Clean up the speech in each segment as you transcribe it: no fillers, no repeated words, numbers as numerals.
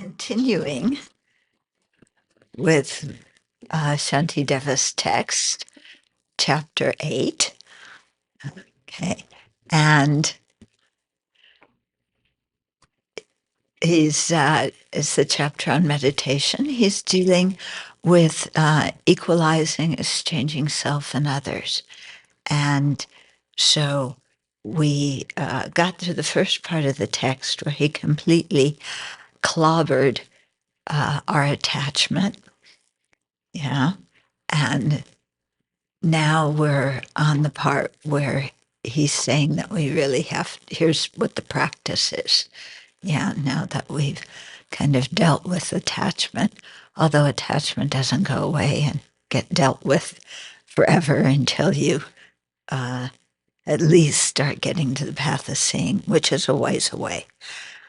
Continuing with Shantideva's text, chapter 8. Okay. And it's the chapter on meditation. He's dealing with equalizing, exchanging self and others. And so we got through the first part of the text where he completely clobbered our attachment. Yeah. And now we're on the part where he's saying that we really here's what the practice is. Yeah, now that we've kind of dealt with attachment, although attachment doesn't go away and get dealt with forever until you at least start getting to the path of seeing, which is a ways away.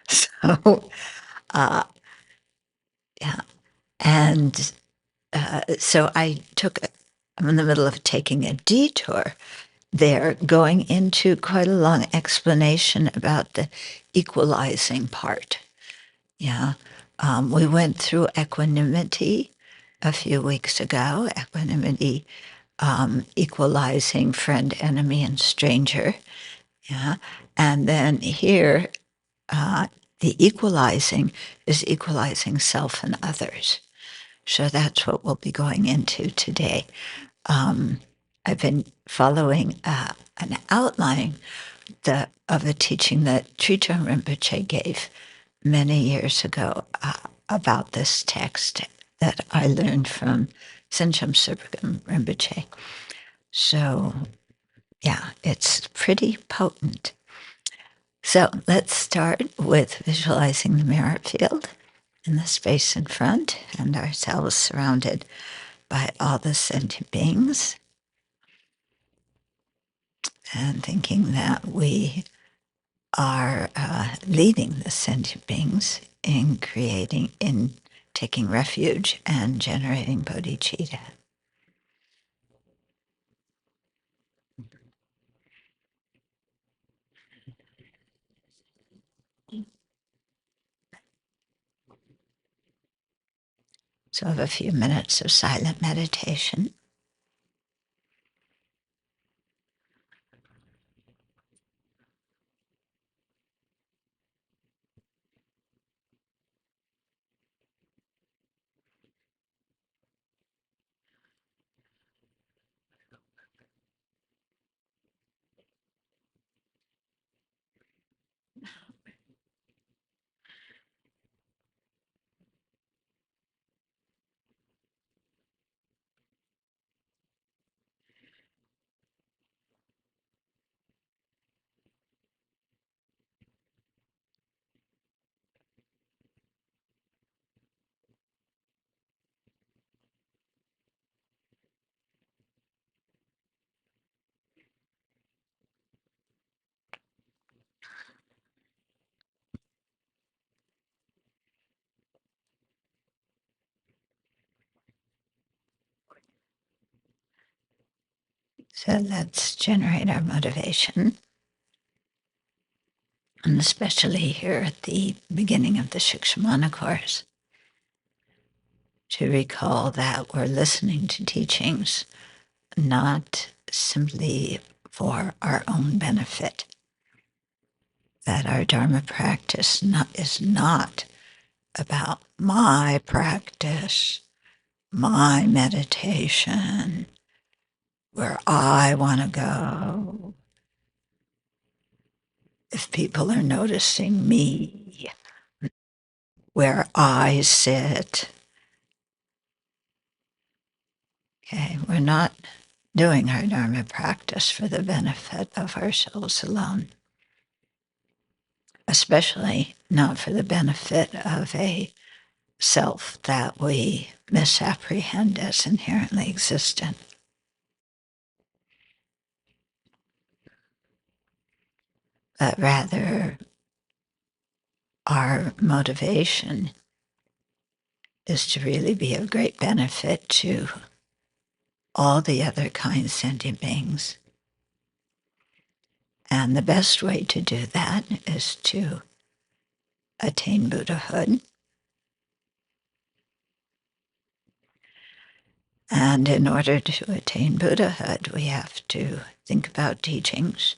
So, yeah. And so I'm in the middle of taking a detour there, going into quite a long explanation about the equalizing part. Yeah. We went through equanimity a few weeks ago, equanimity, equalizing friend, enemy, and stranger. Yeah. And then here, the equalizing is equalizing self and others. So that's what we'll be going into today. I've been following an outline of a teaching that Chodron Rinpoche gave many years ago about this text that I learned from Sencham Sirpagam Rinpoche. So, yeah, it's pretty potent. So let's start with visualizing the mirror field in the space in front and ourselves surrounded by all the sentient beings, and thinking that we are leading the sentient beings in taking refuge and generating bodhicitta. So have a few minutes of silent meditation. So let's generate our motivation. And especially here at the beginning of the Shikshamana course, to recall that we're listening to teachings not simply for our own benefit, that our Dharma practice is not about my practice, my meditation, where I want to go. If people are noticing me, where I sit. Okay, we're not doing our Dharma practice for the benefit of ourselves alone, especially not for the benefit of a self that we misapprehend as inherently existent. But rather, our motivation is to really be of great benefit to all the other kind sentient beings. And the best way to do that is to attain Buddhahood And in order to attain Buddhahood, we have to think about teachings.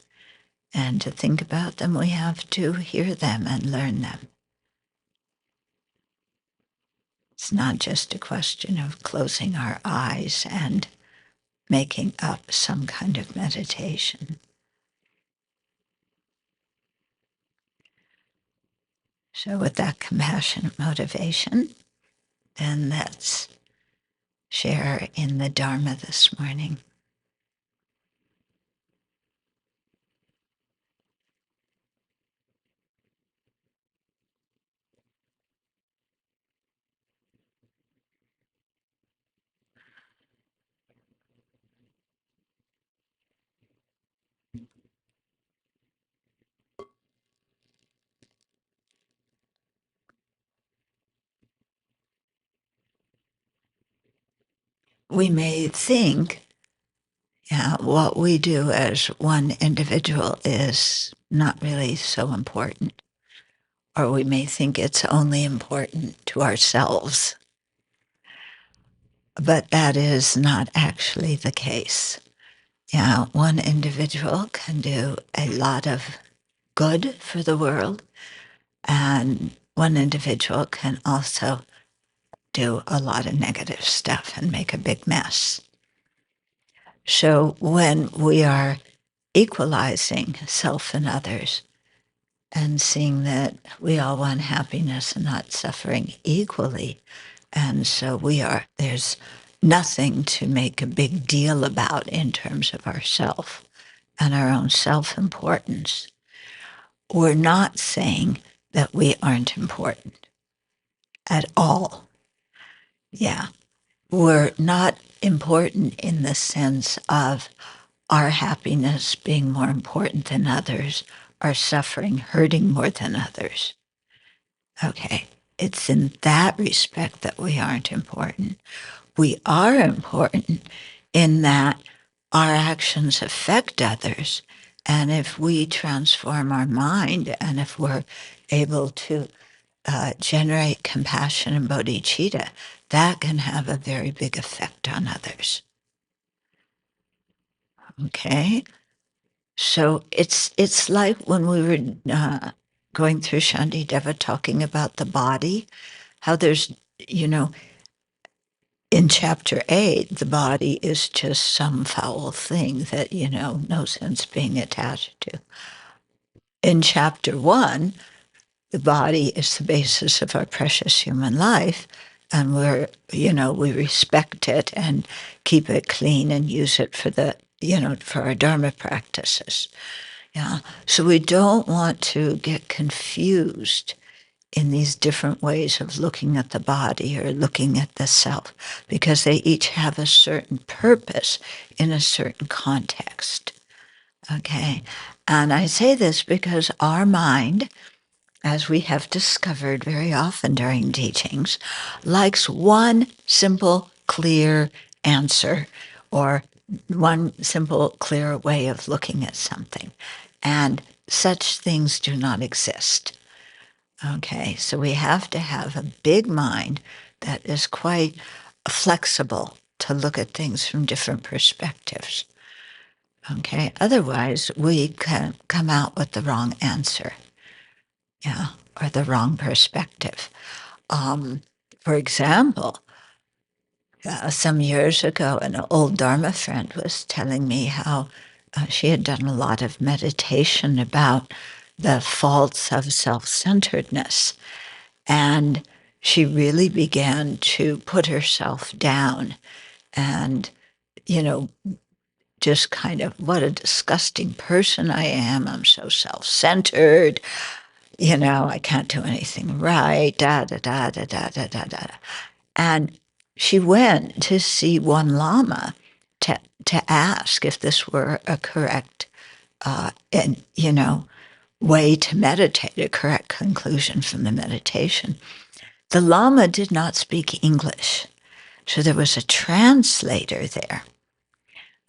And to think about them, we have to hear them and learn them. It's not just a question of closing our eyes and making up some kind of meditation. So with that compassionate motivation, then let's share in the Dharma this morning. We may think what we do as one individual is not really so important, or we may think it's only important to ourselves. But that is not actually the case. One individual can do a lot of good for the world, and one individual can also do a lot of negative stuff and make a big mess. So when we are equalizing self and others and seeing that we all want happiness and not suffering equally, and so there's nothing to make a big deal about in terms of ourself and our own self-importance. We're not saying that we aren't important at all. We're not important in the sense of our happiness being more important than others, our suffering hurting more than others. Okay, it's in that respect that we aren't important. We are important in that our actions affect others. And if we transform our mind, and if we're able to generate compassion and bodhicitta, that can have a very big effect on others. Okay? So it's like when we were going through Shantideva talking about the body, how there's, in chapter 8, the body is just some foul thing that, no sense being attached to. In chapter 1, the body is the basis of our precious human life, and we respect it and keep it clean and use it for our Dharma practices. So we don't want to get confused in these different ways of looking at the body or looking at the self, because they each have a certain purpose in a certain context. Okay? And I say this because our mind, as we have discovered very often during teachings, likes one simple, clear answer or one simple, clear way of looking at something. And such things do not exist. Okay, so we have to have a big mind that is quite flexible to look at things from different perspectives. Okay, otherwise we can come out with the wrong answer, or the wrong perspective. For example, some years ago, an old Dharma friend was telling me how she had done a lot of meditation about the faults of self-centeredness. And she really began to put herself down and, just kind of, what a disgusting person I am. I'm so self-centered. I can't do anything right, da, da, da, da, da, da, da, da. And she went to see one Lama to ask if this were a correct, way to meditate, a correct conclusion from the meditation. The Lama did not speak English, so there was a translator there.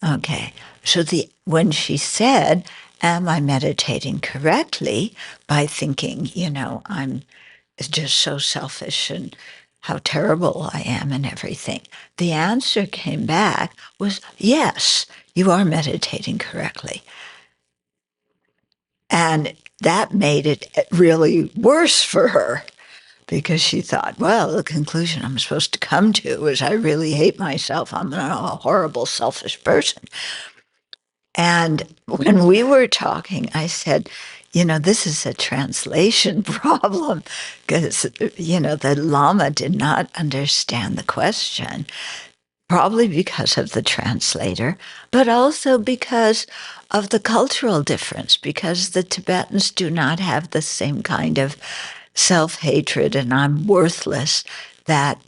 Okay, so when she said, am I meditating correctly by thinking, I'm just so selfish and how terrible I am and everything. The answer came back was, yes, you are meditating correctly. And that made it really worse for her, because she thought, well, the conclusion I'm supposed to come to is I really hate myself. I'm a horrible, selfish person. And when we were talking, I said, this is a translation problem, because, the Lama did not understand the question, probably because of the translator, but also because of the cultural difference, because the Tibetans do not have the same kind of self-hatred and I'm worthless that,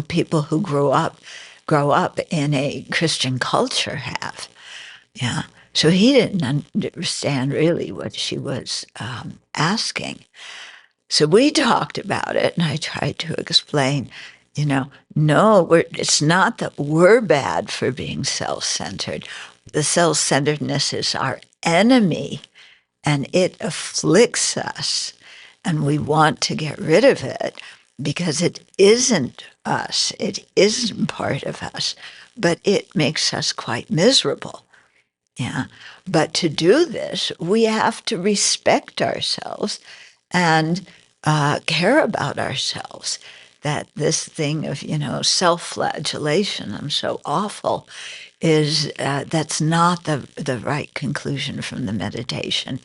people who grow up in a Christian culture have. Yeah. So he didn't understand really what she was asking. So we talked about it, and I tried to explain, no, it's not that we're bad for being self-centered. The self-centeredness is our enemy, and it afflicts us, and we want to get rid of it because it isn't us. It isn't part of us, but it makes us quite miserable. Yeah. But to do this, we have to respect ourselves and care about ourselves. That this thing of, self-flagellation, I'm so awful, is that's not the right conclusion from the meditation.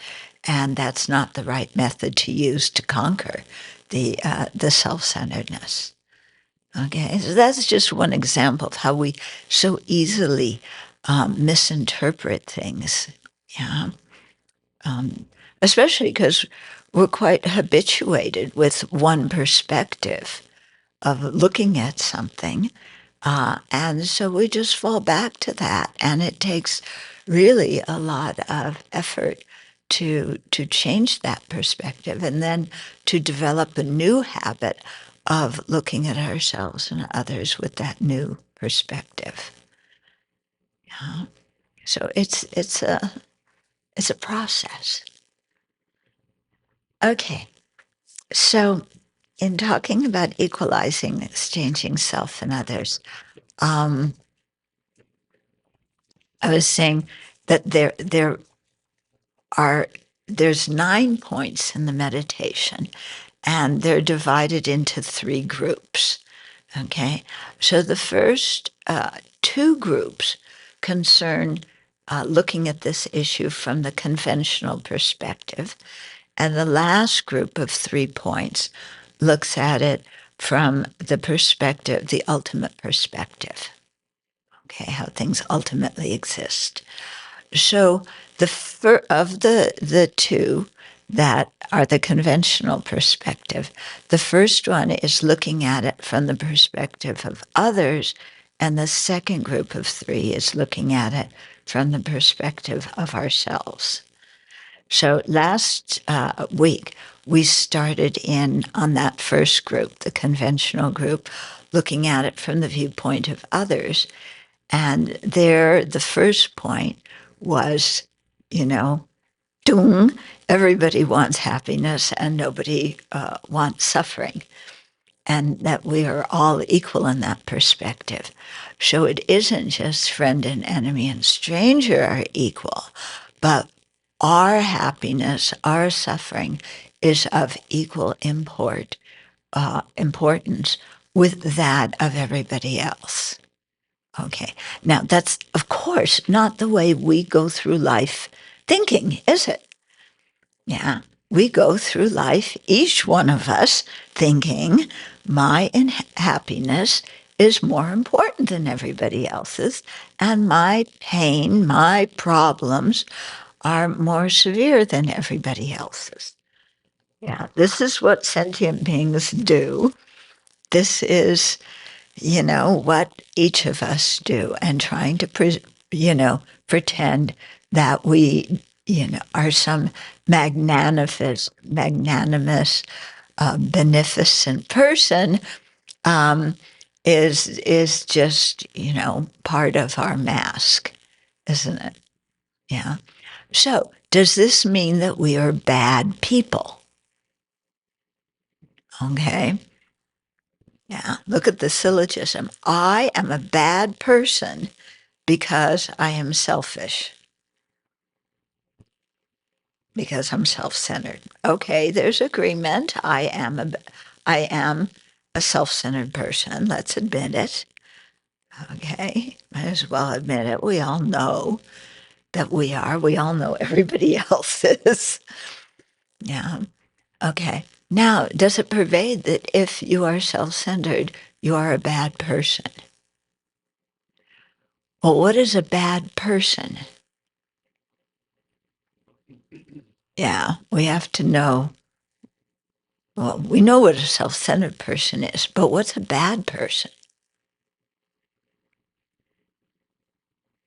And that's not the right method to use to conquer the self-centeredness. Okay, so that's just one example of how we so easily misinterpret things. Yeah, especially because we're quite habituated with one perspective of looking at something, and so we just fall back to that, and it takes really a lot of effort to change that perspective, and then to develop a new habit of looking at ourselves and others with that new perspective. Yeah. So it's a process. Okay. So in talking about equalizing, exchanging self and others, I was saying that are there's 9 points in the meditation, and they're divided into 3 groups. Okay, so the first 2 groups concern looking at this issue from the conventional perspective, and the last group of 3 points looks at it from the perspective, the ultimate perspective. Okay, how things ultimately exist. So of the 2 that are the conventional perspective, the first one is looking at it from the perspective of others, and the second group of 3 is looking at it from the perspective of ourselves. So last week, we started in on that first group, the conventional group, looking at it from the viewpoint of others. And there, the first point was, dung, everybody wants happiness and nobody wants suffering, and that we are all equal in that perspective. So it isn't just friend and enemy and stranger are equal, but our happiness, our suffering is of equal importance with that of everybody else. Okay. Now, that's, of course, not the way we go through life thinking, is it? Yeah. We go through life, each one of us, thinking my happiness is more important than everybody else's, and my pain, my problems are more severe than everybody else's. Yeah. This is what sentient beings do. This is what each of us do, and trying to, pretend that we, are some magnanimous, beneficent person, is just, part of our mask, isn't it? Yeah. So, does this mean that we are bad people? Okay. Yeah, look at the syllogism. I am a bad person because I am selfish, because I'm self-centered. Okay, there's agreement. I am a self-centered person. Let's admit it. Okay, might as well admit it. We all know that we are. We all know everybody else is. Yeah. Okay. Now, does it pervade that if you are self-centered, you are a bad person? Well, what is a bad person? Yeah, we have to know. Well, we know what a self-centered person is, but what's a bad person?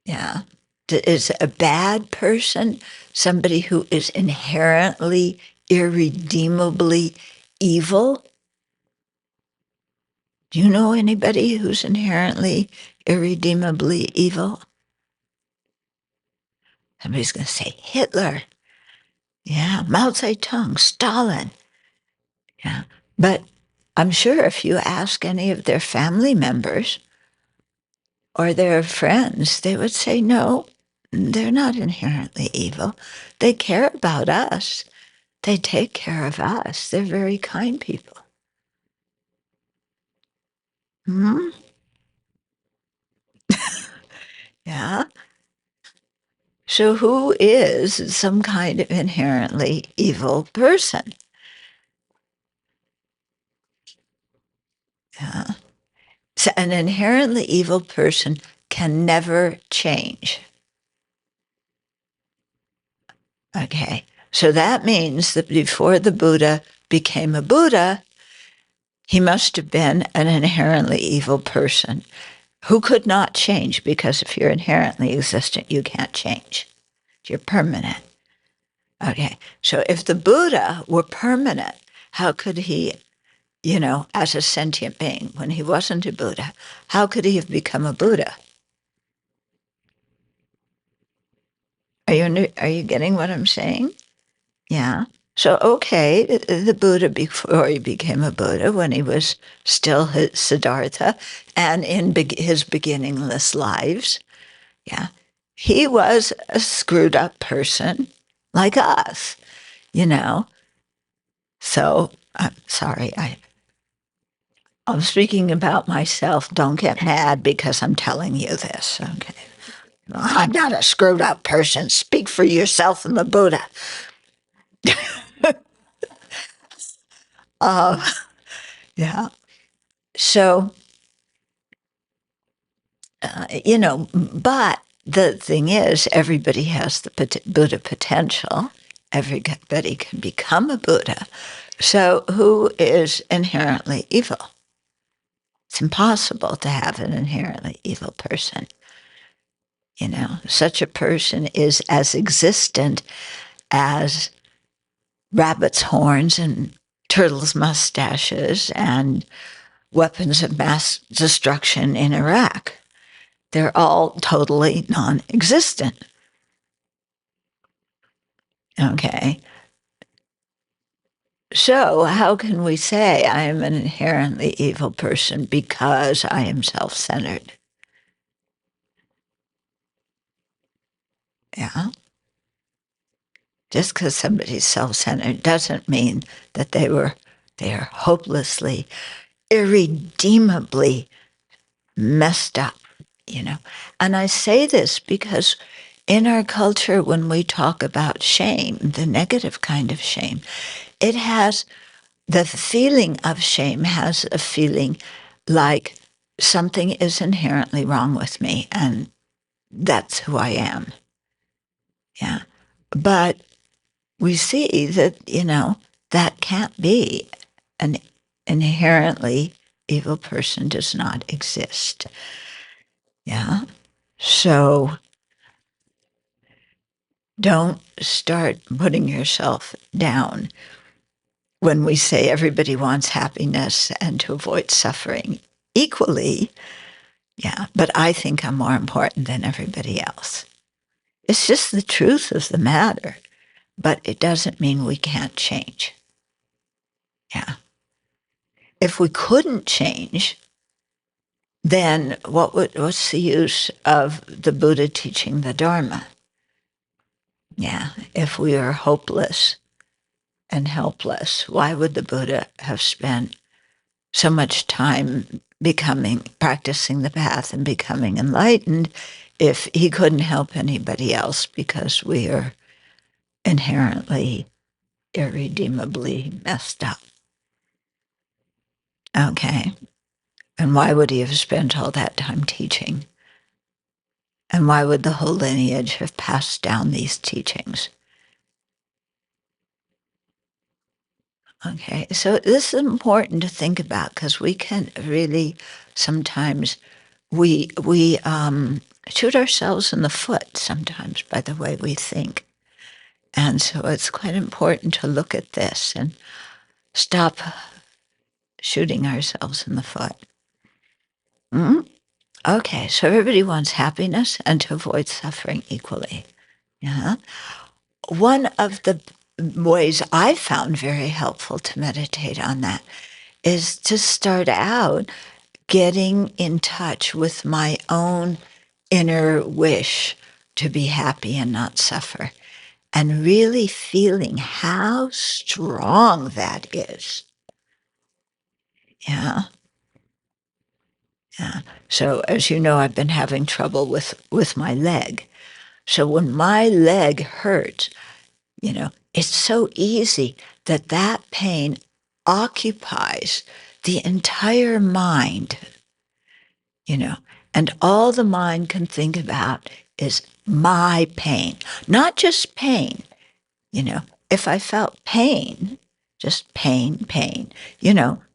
Yeah. Is a bad person somebody who is inherently, irredeemably evil? Do you know anybody who's inherently, irredeemably evil? Somebody's going to say Hitler. Yeah, Mao Zedong, Stalin. Yeah. But I'm sure if you ask any of their family members or their friends, they would say, no, they're not inherently evil. They care about us. They take care of us. They're very kind people. Hmm? Yeah. So who is some kind of inherently evil person? Yeah. So an inherently evil person can never change. Okay. So that means that before the Buddha became a Buddha, he must have been an inherently evil person who could not change, because if you're inherently existent, you can't change. You're permanent. Okay. So if the Buddha were permanent, how could he, as a sentient being, when he wasn't a Buddha, how could he have become a Buddha? Are you getting what I'm saying? Yeah. So, okay, the Buddha, before he became a Buddha, when he was still Siddhartha and in his beginningless lives, yeah, he was a screwed up person like us, you know. So, I'm sorry, I'm speaking about myself. Don't get mad because I'm telling you this, okay? I'm not a screwed up person. Speak for yourself and the Buddha. Uh, yeah. So, but the thing is, everybody has the Buddha potential. Everybody can become a Buddha. So, who is inherently evil? It's impossible to have an inherently evil person. Such a person is as existent as rabbits' horns and turtles' mustaches and weapons of mass destruction in Iraq. They're all totally non existent. Okay. So, how can we say I am an inherently evil person because I am self centered? Yeah. Just because somebody's self centered doesn't mean that they are hopelessly, irredeemably messed up, And I say this because in our culture, when we talk about shame, the negative kind of shame, it has the feeling of shame has a feeling like something is inherently wrong with me and that's who I am. Yeah. But we see that, that can't be. An inherently evil person does not exist. Yeah. So don't start putting yourself down when we say everybody wants happiness and to avoid suffering equally. Yeah, but I think I'm more important than everybody else. It's just the truth of the matter, but it doesn't mean we can't change. Yeah. if we couldn't change, then what's the use of the Buddha teaching the Dharma? Yeah, if we are hopeless and helpless, why would the Buddha have spent so much time practicing the path and becoming enlightened if he couldn't help anybody else because we are inherently, irredeemably messed up? Okay. And why would he have spent all that time teaching? And why would the whole lineage have passed down these teachings? Okay, so this is important to think about because we can really sometimes we shoot ourselves in the foot sometimes by the way we think, and so it's quite important to look at this and stop shooting ourselves in the foot. Mm? Okay, so everybody wants happiness and to avoid suffering equally. Yeah. One of the ways I found very helpful to meditate on that is to start out getting in touch with my own inner wish to be happy and not suffer, and really feeling how strong that is. Yeah. Yeah. So as you know, I've been having trouble with my leg. So when my leg hurts, it's so easy that pain occupies the entire mind, and all the mind can think about is my pain, not just pain. If I felt pain, just pain,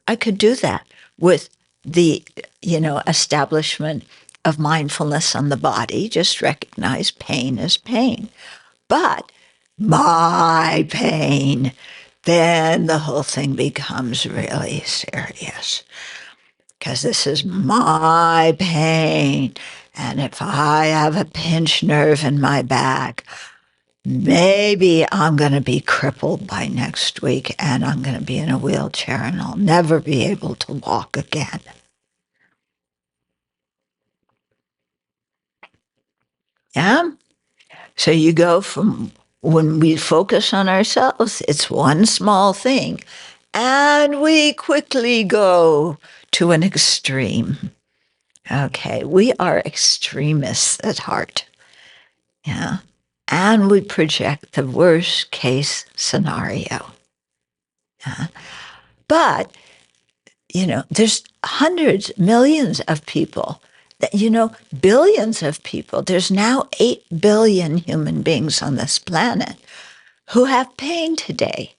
I could do that with the, establishment of mindfulness on the body, just recognize pain as pain. But my pain, then the whole thing becomes really serious because this is my pain. And if I have a pinched nerve in my back, maybe I'm going to be crippled by next week and I'm going to be in a wheelchair and I'll never be able to walk again. Yeah? So you go from when we focus on ourselves, it's one small thing, and we quickly go to an extreme. Okay, we are extremists at heart. Yeah. And we project the worst case scenario. Yeah. But, there's hundreds, millions of people, billions of people. There's now 8 billion human beings on this planet who have pain today.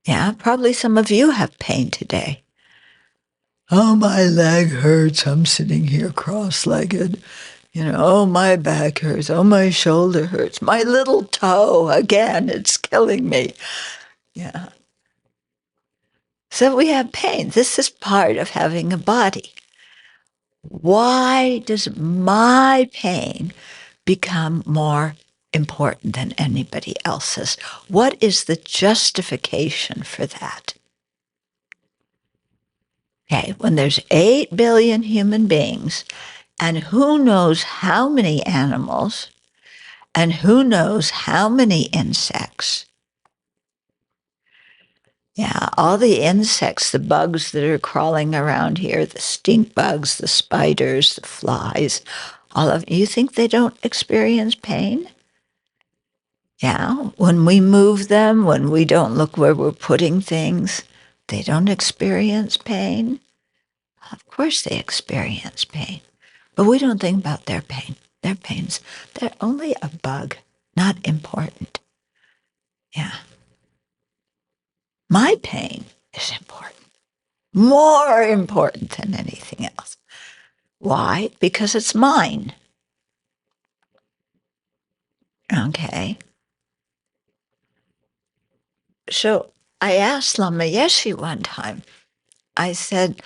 Yeah, probably some of you have pain today. Oh, my leg hurts. I'm sitting here cross-legged. Oh, my back hurts. Oh, my shoulder hurts. My little toe, again, it's killing me. Yeah. So we have pain. This is part of having a body. Why does my pain become more important than anybody else's? What is the justification for that? Okay, when there's 8 billion human beings, and who knows how many animals, and who knows how many insects. Yeah, all the insects, the bugs that are crawling around here, the stink bugs, the spiders, the flies, you think they don't experience pain? Yeah, when we move them, when we don't look where we're putting things, they don't experience pain. Of course they experience pain, but we don't think about their pain. Their pains, they're only a bug, not important. Yeah. My pain is important, more important than anything else. Why? Because it's mine. Okay. So I asked Lama Yeshe one time, I said,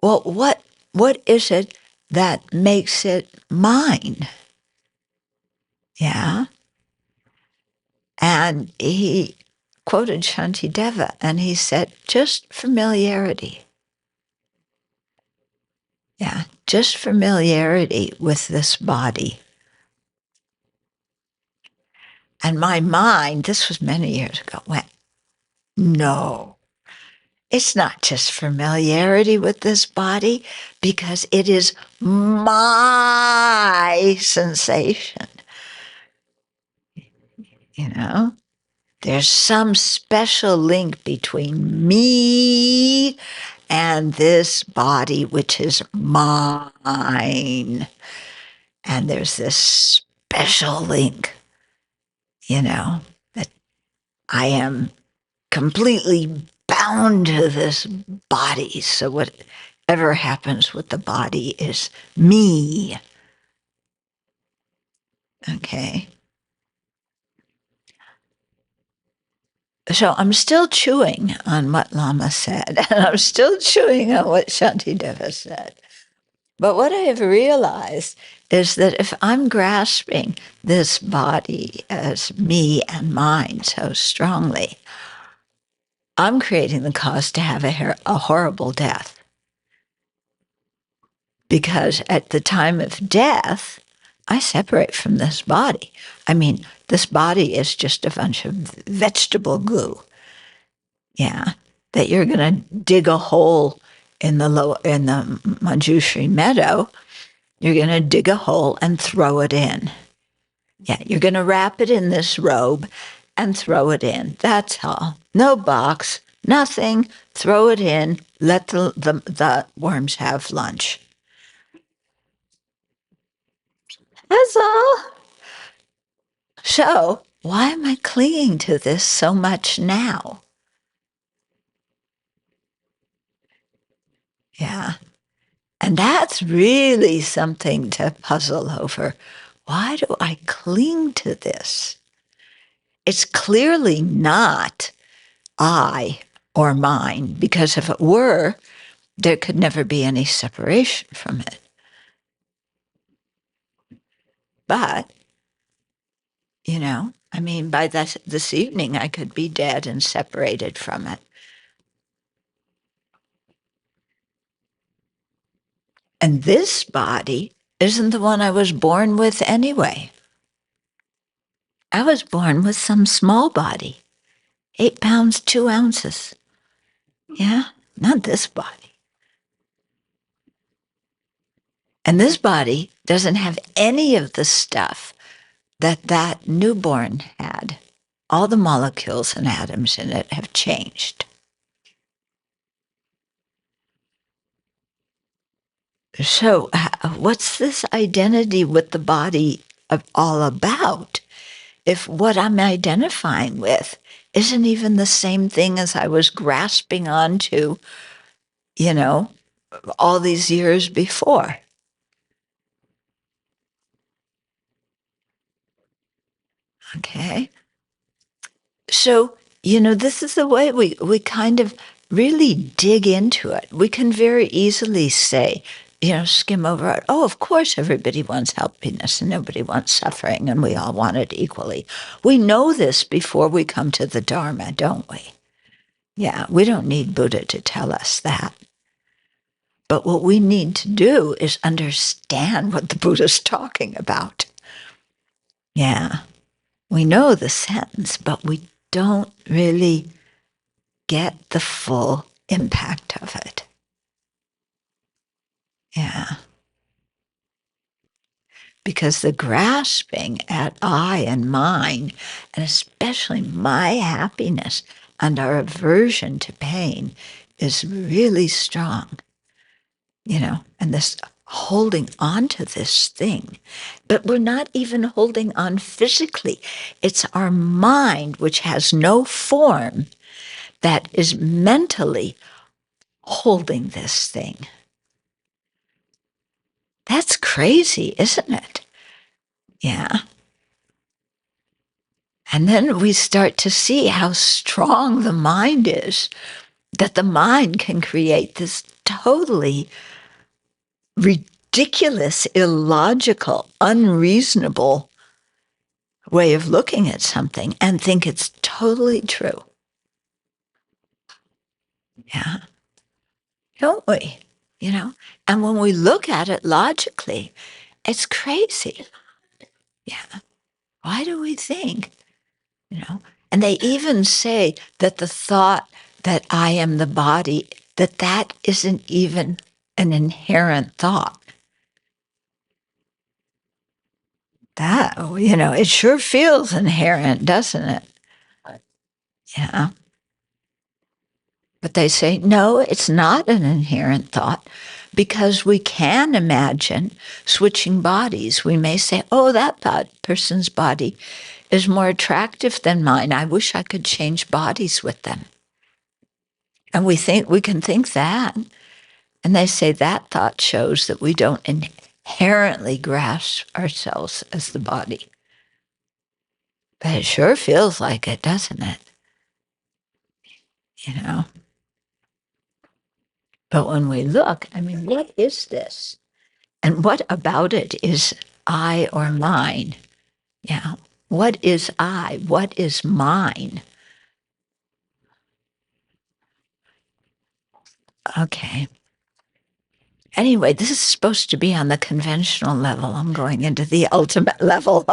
well, what is it that makes it mine? Yeah. And he quoted Shantideva, and he said, just familiarity. Yeah, just familiarity with this body. And my mind, this was many years ago, went, no, it's not just familiarity with this body, because it is my sensation. You know, there's some special link between me and this body, which is mine. And there's this special link, that I am completely bound to this body. So whatever happens with the body is me. Okay. So I'm still chewing on what Lama said, and I'm still chewing on what Shantideva said. But what I have realized is that if I'm grasping this body as me and mine so strongly, I'm creating the cause to have a horrible death. Because at the time of death, I separate from this body. I mean, this body is just a bunch of vegetable glue. Yeah, that you're going to dig a hole in the Manjushri meadow. You're going to dig a hole and throw it in. Yeah, you're going to wrap it in this robe and throw it in. That's all. No box, nothing. Throw it in. Let the worms have lunch. That's all. So, why am I clinging to this so much now? Yeah. And that's really something to puzzle over. Why do I cling to this? It's clearly not I or mine, because if it were, there could never be any separation from it. But, by this evening, I could be dead and separated from it. And this body isn't the one I was born with anyway. I was born with some small body, 8 pounds, 2 ounces. Yeah, not this body. And this body doesn't have any of the stuff that newborn had. All the molecules and atoms in it have changed. So, what's this identity with the body all about? If what I'm identifying with isn't even the same thing as I was grasping onto, all these years before. Okay. So, this is the way we kind of really dig into it. We can very easily say, skim over it. Oh, of course, everybody wants happiness and nobody wants suffering, and we all want it equally. We know this before we come to the Dharma, don't we? Yeah, we don't need Buddha to tell us that. But what we need to do is understand what the Buddha's talking about. Yeah, we know the sentence, but we don't really get the full impact of it. Yeah. Because the grasping at I and mine, and especially my happiness and our aversion to pain, is really strong. And this holding on to this thing. But we're not even holding on physically. It's our mind, which has no form, that is mentally holding this thing. That's crazy, isn't it? Yeah. And then we start to see how strong the mind is, that the mind can create this totally ridiculous, illogical, unreasonable way of looking at something and think it's totally true. Yeah. Don't we? And when we look at it logically, it's crazy. Yeah. Why do we think, you know? And they even say that the thought that I am the body, that isn't even an inherent thought. That, it sure feels inherent, doesn't it? Yeah. But they say, no, it's not an inherent thought because we can imagine switching bodies. We may say, oh, that person's body is more attractive than mine. I wish I could change bodies with them. And we can think that. And they say that thought shows that we don't inherently grasp ourselves as the body. But it sure feels like it, doesn't it? You know? But when we look, what is this? And what about it is I or mine? Yeah. What is I? What is mine? Okay. Anyway, this is supposed to be on the conventional level. I'm going into the ultimate level.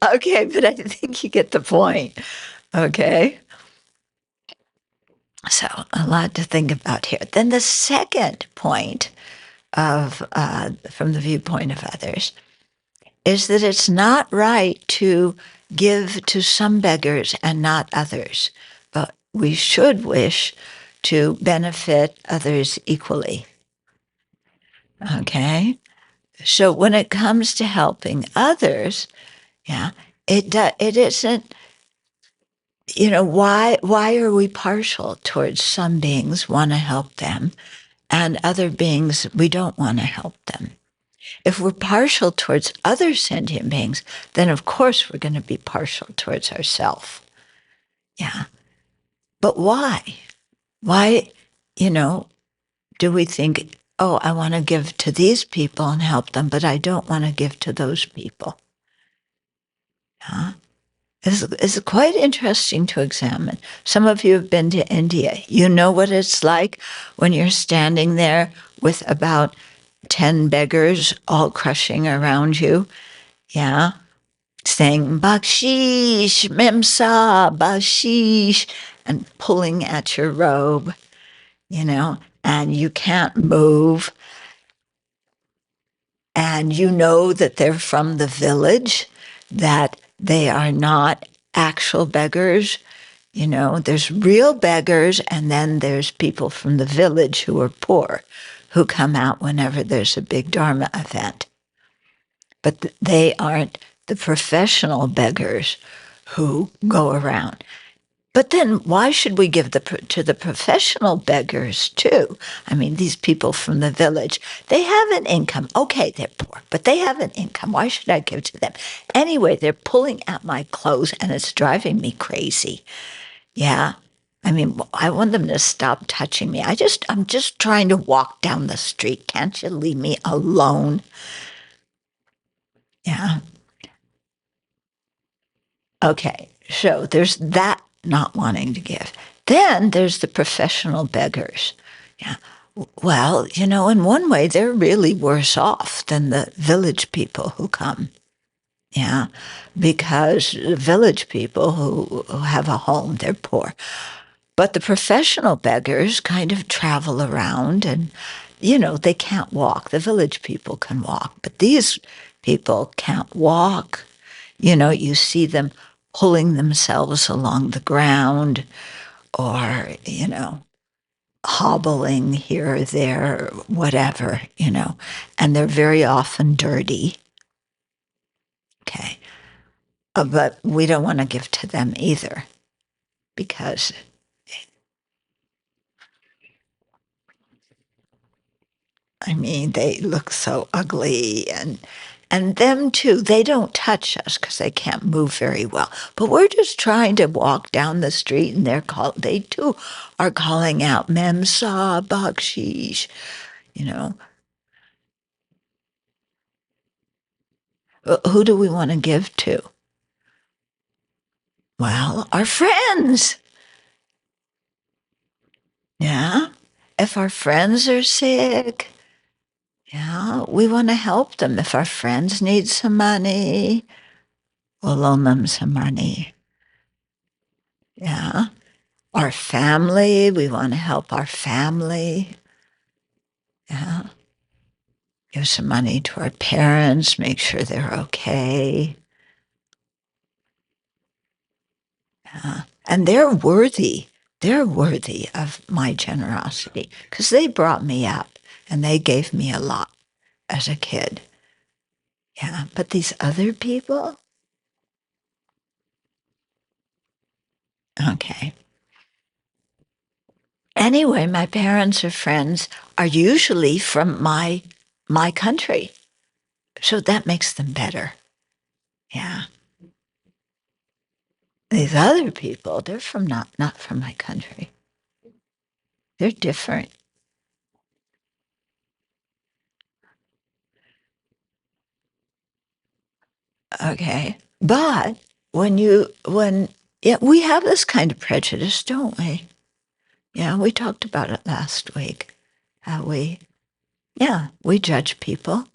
Okay, but I think you get the point. Okay. So, a lot to think about here. Then the second point from the viewpoint of others, is that it's not right to give to some beggars and not others, but we should wish to benefit others equally. Okay? So when it comes to helping others, yeah, it isn't, why are we partial towards some beings want to help them and other beings we don't want to help them? If we're partial towards other sentient beings, then of course we're going to be partial towards ourselves. Yeah. But why? Why, do we think, oh, I want to give to these people and help them, but I don't want to give to those people? Yeah. It's quite interesting to examine. Some of you have been to India. You know what it's like when you're standing there with about 10 beggars all crushing around you. Yeah. Saying bakshish, memsa, bakshish, and pulling at your robe, and you can't move. And you know that they're from the village, that they are not actual beggars. There's real beggars, and then there's people from the village who are poor, who come out whenever there's a big Dharma event. But they aren't the professional beggars who go around. But then why should we give to the professional beggars too? These people from the village, they have an income. Okay, they're poor, but they have an income. Why should I give to them? Anyway, they're pulling at my clothes and it's driving me crazy. Yeah. I want them to stop touching me. I'm just trying to walk down the street. Can't you leave me alone? Yeah. Okay, so there's that not wanting to give. Then there's the professional beggars. Yeah. Well, in one way, they're really worse off than the village people who come. Yeah. Because the village people who have a home, they're poor. But the professional beggars kind of travel around and, they can't walk. The village people can walk, but these people can't walk. You see them pulling themselves along the ground or, hobbling here or there, whatever, and they're very often dirty. Okay. But we don't want to give to them either because they look so ugly and them too, they don't touch us because they can't move very well. But we're just trying to walk down the street and they too are calling out Memsa Bakshish, you know. Who do we want to give to? Well, our friends. Yeah. If our friends are sick, yeah, we want to help them. If our friends need some money, we'll loan them some money. Yeah. Our family, we want to help our family. Yeah. Give some money to our parents, make sure they're okay. Yeah. And they're worthy. They're worthy of my generosity because they brought me up and they gave me a lot as a kid. Yeah. But these other people, okay. Anyway, my parents or friends are usually from my country. So that makes them better. Yeah. These other people, they're from not from my country. They're different. Okay. But when yeah, we have this kind of prejudice, don't we? Yeah, we talked about it last week. How we judge people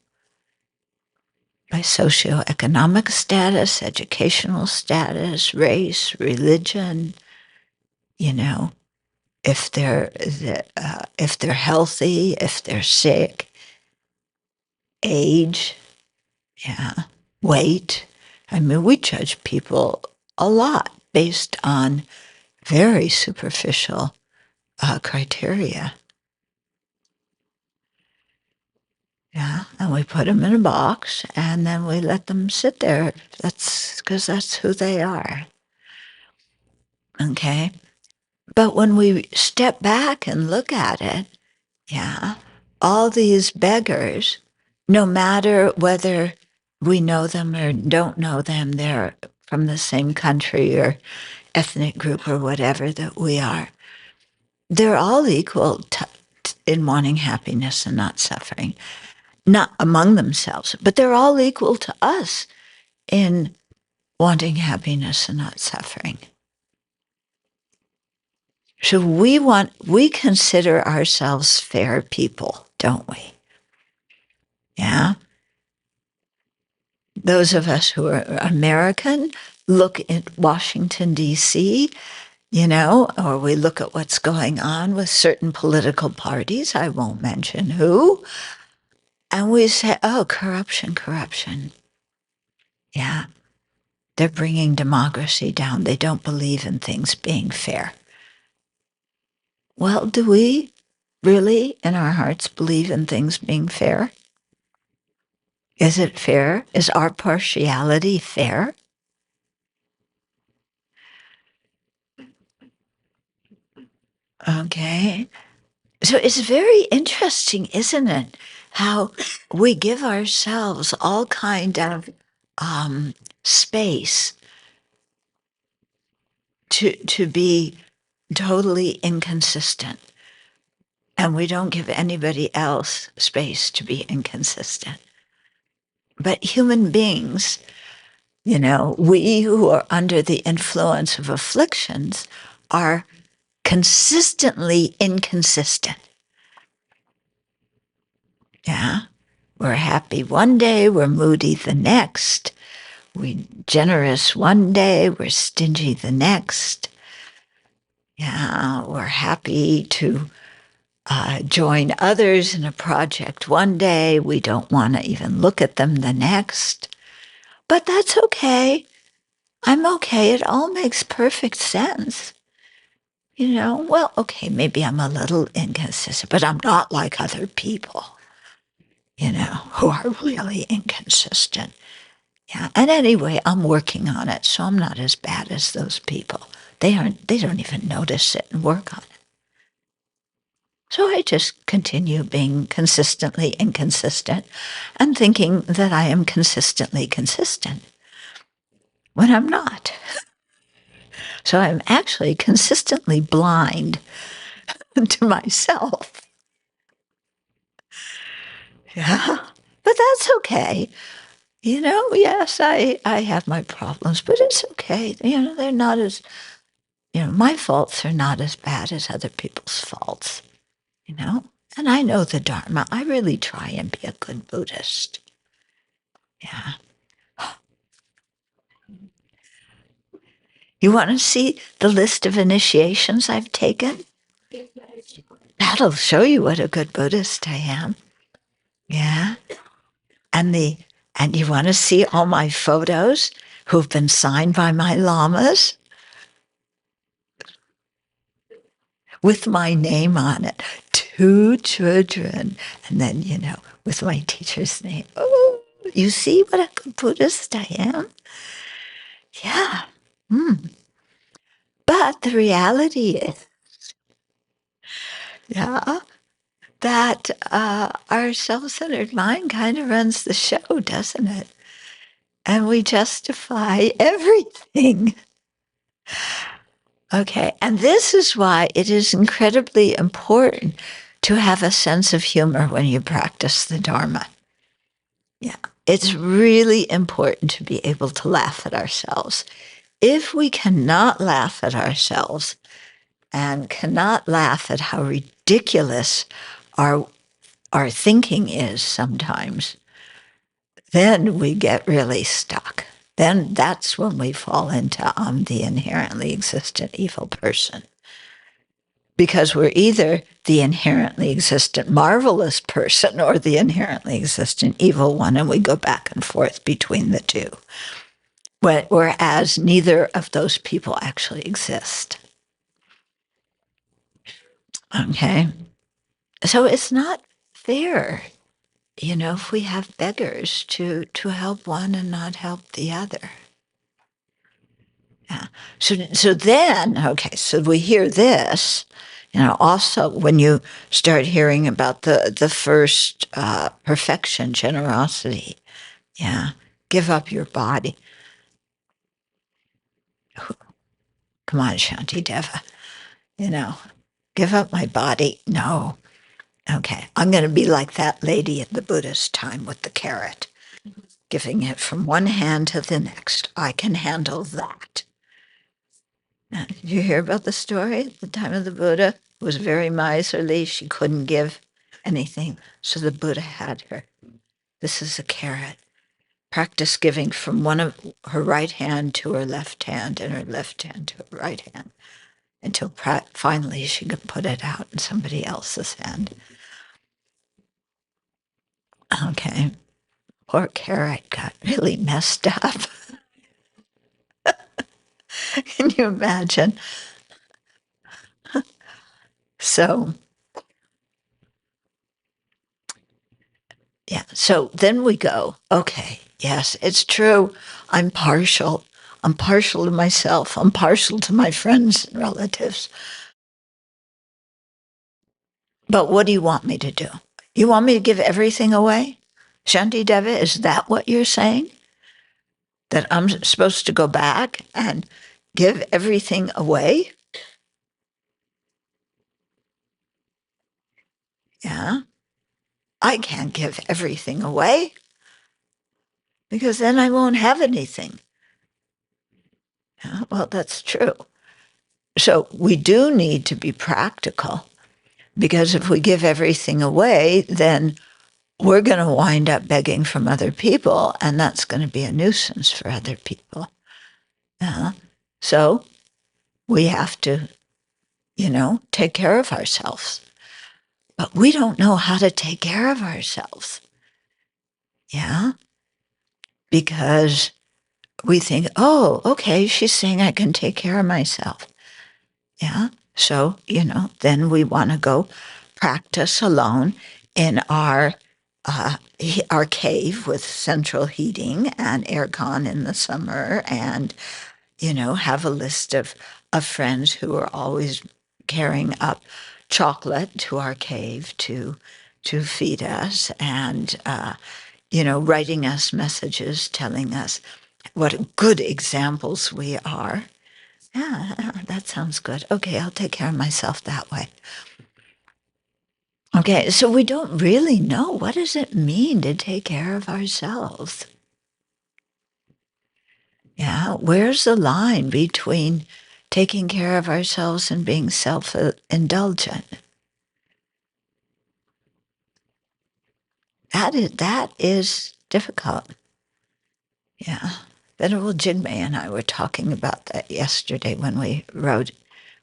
by socioeconomic status, educational status, race, religion, you know, if they're healthy, if they're sick, age, yeah, weight. I mean, we judge people a lot based on very superficial criteria. Yeah, and we put them in a box, and then we let them sit there. That's because that's who they are. Okay, but when we step back and look at it, yeah, all these beggars, no matter whether we know them or don't know them, they're from the same country or ethnic group or whatever that we are, they're all equal in wanting happiness and not suffering, not among themselves, but they're all equal to us in wanting happiness and not suffering. So we consider ourselves fair people, don't we? Yeah. Those of us who are American look at Washington, D.C., or we look at what's going on with certain political parties, I won't mention who, and we say, oh, corruption, corruption. Yeah, they're bringing democracy down. They don't believe in things being fair. Well, do we really, in our hearts, believe in things being fair? Is it fair? Is our partiality fair? Okay. So it's very interesting, isn't it? How we give ourselves all kind of space to be totally inconsistent, and we don't give anybody else space to be inconsistent. But human beings, we who are under the influence of afflictions are consistently inconsistent. Yeah. We're happy one day, we're moody the next. We're generous one day, we're stingy the next. Yeah, we're happy to join others in a project one day. We don't want to even look at them the next. But that's okay. I'm okay. It all makes perfect sense. Well, okay, maybe I'm a little inconsistent, but I'm not like other people, who are really inconsistent. Yeah. And anyway, I'm working on it, so I'm not as bad as those people. They don't even notice it and work on it. So I just continue being consistently inconsistent and thinking that I am consistently consistent when I'm not. So I'm actually consistently blind to myself. Yeah. But that's okay. Yes, I have my problems, but it's okay. They're not as My faults are not as bad as other people's faults, and I know the Dharma. I really try and be a good Buddhist. Yeah. You want to see the list of initiations I've taken? That'll show you what a good Buddhist I am. Yeah. And you want to see all my photos who've been signed by my lamas with my name on it. 2 children. And then, with my teacher's name. Oh, you see what a good Buddhist I am? Yeah. But the reality is, yeah, that our self-centered mind kind of runs the show, doesn't it? And we justify everything. Okay, and this is why it is incredibly important to have a sense of humor when you practice the Dharma. Yeah, it's really important to be able to laugh at ourselves. If we cannot laugh at ourselves and cannot laugh at how ridiculous our thinking is sometimes, then we get really stuck. Then that's when we fall into the inherently existent evil person. Because we're either the inherently existent marvelous person or the inherently existent evil one, and we go back and forth between the two. Whereas neither of those people actually exist. Okay? So it's not fair, if we have beggars to help one and not help the other. Yeah. So then, okay, so we hear this, also when you start hearing about the first perfection, generosity, yeah, give up your body. Come on, Shantideva, give up my body. No. Okay, I'm going to be like that lady in the Buddhist time with the carrot, giving it from one hand to the next. I can handle that. Did you hear about the story? At the time of the Buddha was very miserly. She couldn't give anything. So the Buddha had her. This is a carrot. Practice giving from one of her right hand to her left hand and her left hand to her right hand until finally she could put it out in somebody else's hand. Okay. Poor carrot got really messed up. Can you imagine? So, yeah. So then we go, okay, yes, it's true. I'm partial. I'm partial to myself. I'm partial to my friends and relatives. But what do you want me to do? You want me to give everything away? Shantideva, is that what you're saying? That I'm supposed to go back and give everything away? Yeah. I can't give everything away because then I won't have anything. Yeah, well, that's true. So we do need to be practical because if we give everything away, then we're going to wind up begging from other people, and that's going to be a nuisance for other people. So we have to, take care of ourselves. But we don't know how to take care of ourselves. Yeah? Because we think, oh, okay, she's saying I can take care of myself. Yeah. So, then we want to go practice alone in our cave with central heating and aircon in the summer, and have a list of friends who are always carrying up chocolate to our cave to feed us, and writing us messages telling us what good examples we are. Yeah, that sounds good. Okay, I'll take care of myself that way. Okay, so we don't really know, what does it mean to take care of ourselves? Yeah, where's the line between, taking care of ourselves and being self-indulgent. That is difficult. Yeah. Venerable Jigme and I were talking about that yesterday when we rode,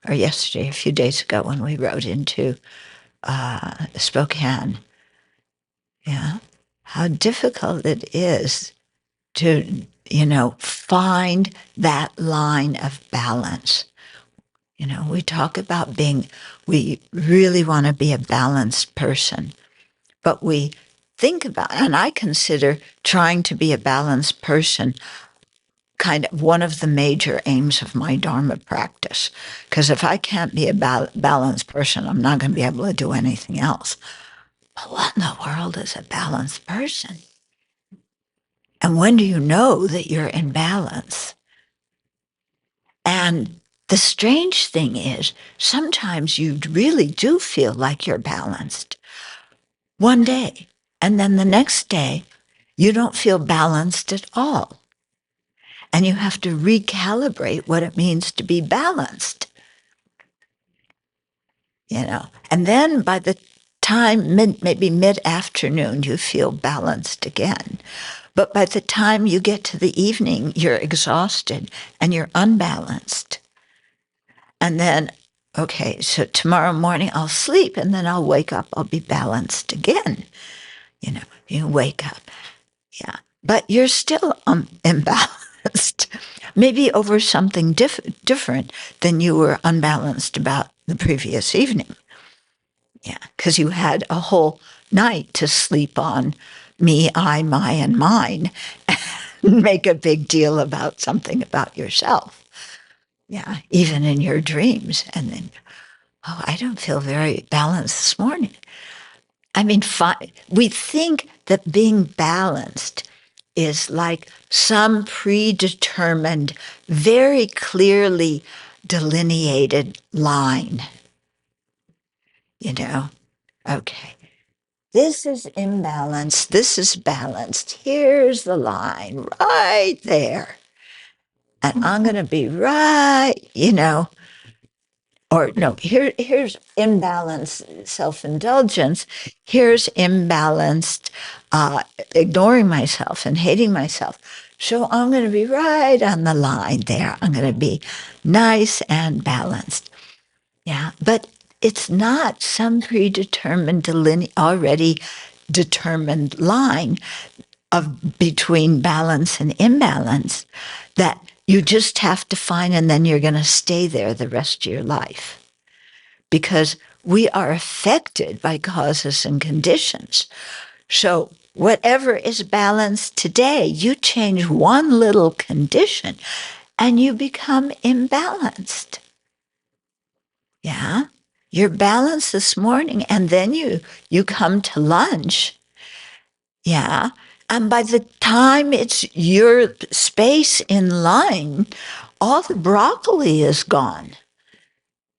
or yesterday, a few days ago when we rode into Spokane. Yeah. How difficult it is to, find that line of balance. We talk about we really want to be a balanced person, but we think about, and I consider trying to be a balanced person kind of one of the major aims of my Dharma practice. Because if I can't be a balanced person, I'm not going to be able to do anything else. But what in the world is a balanced person? And when do you know that you're in balance? And the strange thing is, sometimes you really do feel like you're balanced one day, and then the next day, you don't feel balanced at all. And you have to recalibrate what it means to be balanced. And then by the time, maybe mid-afternoon, you feel balanced again. But by the time you get to the evening, you're exhausted and you're unbalanced. And then, okay, so tomorrow morning I'll sleep and then I'll wake up, I'll be balanced again. You wake up. Yeah. But you're still imbalanced, maybe over something different than you were unbalanced about the previous evening. Yeah, because you had a whole night to sleep on me, I, my, and mine, and make a big deal about something about yourself. Yeah, even in your dreams. And then, I don't feel very balanced this morning. I mean, we think that being balanced is like some predetermined, very clearly delineated line. Okay, this is imbalanced, this is balanced. Here's the line right there. And I'm going to be right, or no, here's imbalanced self-indulgence. Here's imbalanced ignoring myself and hating myself. So I'm going to be right on the line there. I'm going to be nice and balanced. Yeah, but it's not some predetermined, already determined line of between balance and imbalance that you just have to find, and then you're going to stay there the rest of your life. Because we are affected by causes and conditions. So whatever is balanced today, you change one little condition and you become imbalanced. Yeah. You're balanced this morning, and then you come to lunch. Yeah. And by the time it's your space in line, all the broccoli is gone,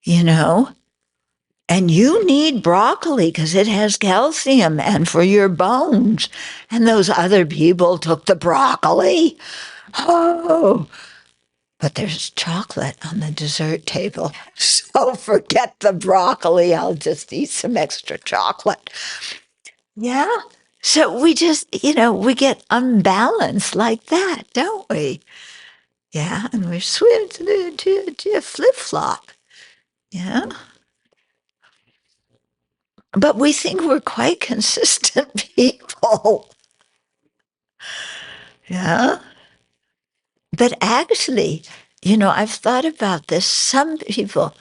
And you need broccoli because it has calcium and for your bones. And those other people took the broccoli. Oh, but there's chocolate on the dessert table. So forget the broccoli. I'll just eat some extra chocolate. Yeah. So we just, we get unbalanced like that, don't we? Yeah. And we swim to flip-flop. Yeah. But we think we're quite consistent people. Yeah. But actually, I've thought about this. Some people,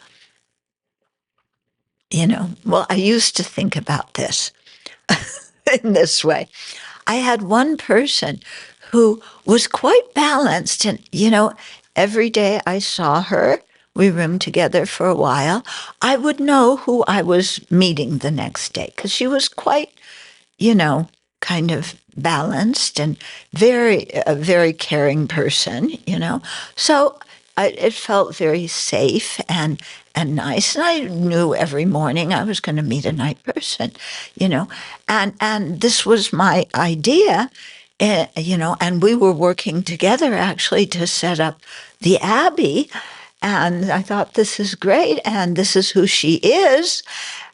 well, I used to think about this in this way. I had one person who was quite balanced. And, every day I saw her, we roomed together for a while, I would know who I was meeting the next day because she was quite, kind of balanced and a very caring person, So it felt very safe and nice. And I knew every morning I was going to meet a night person, and this was my idea, and we were working together actually to set up the Abbey. And I thought, this is great, and this is who she is,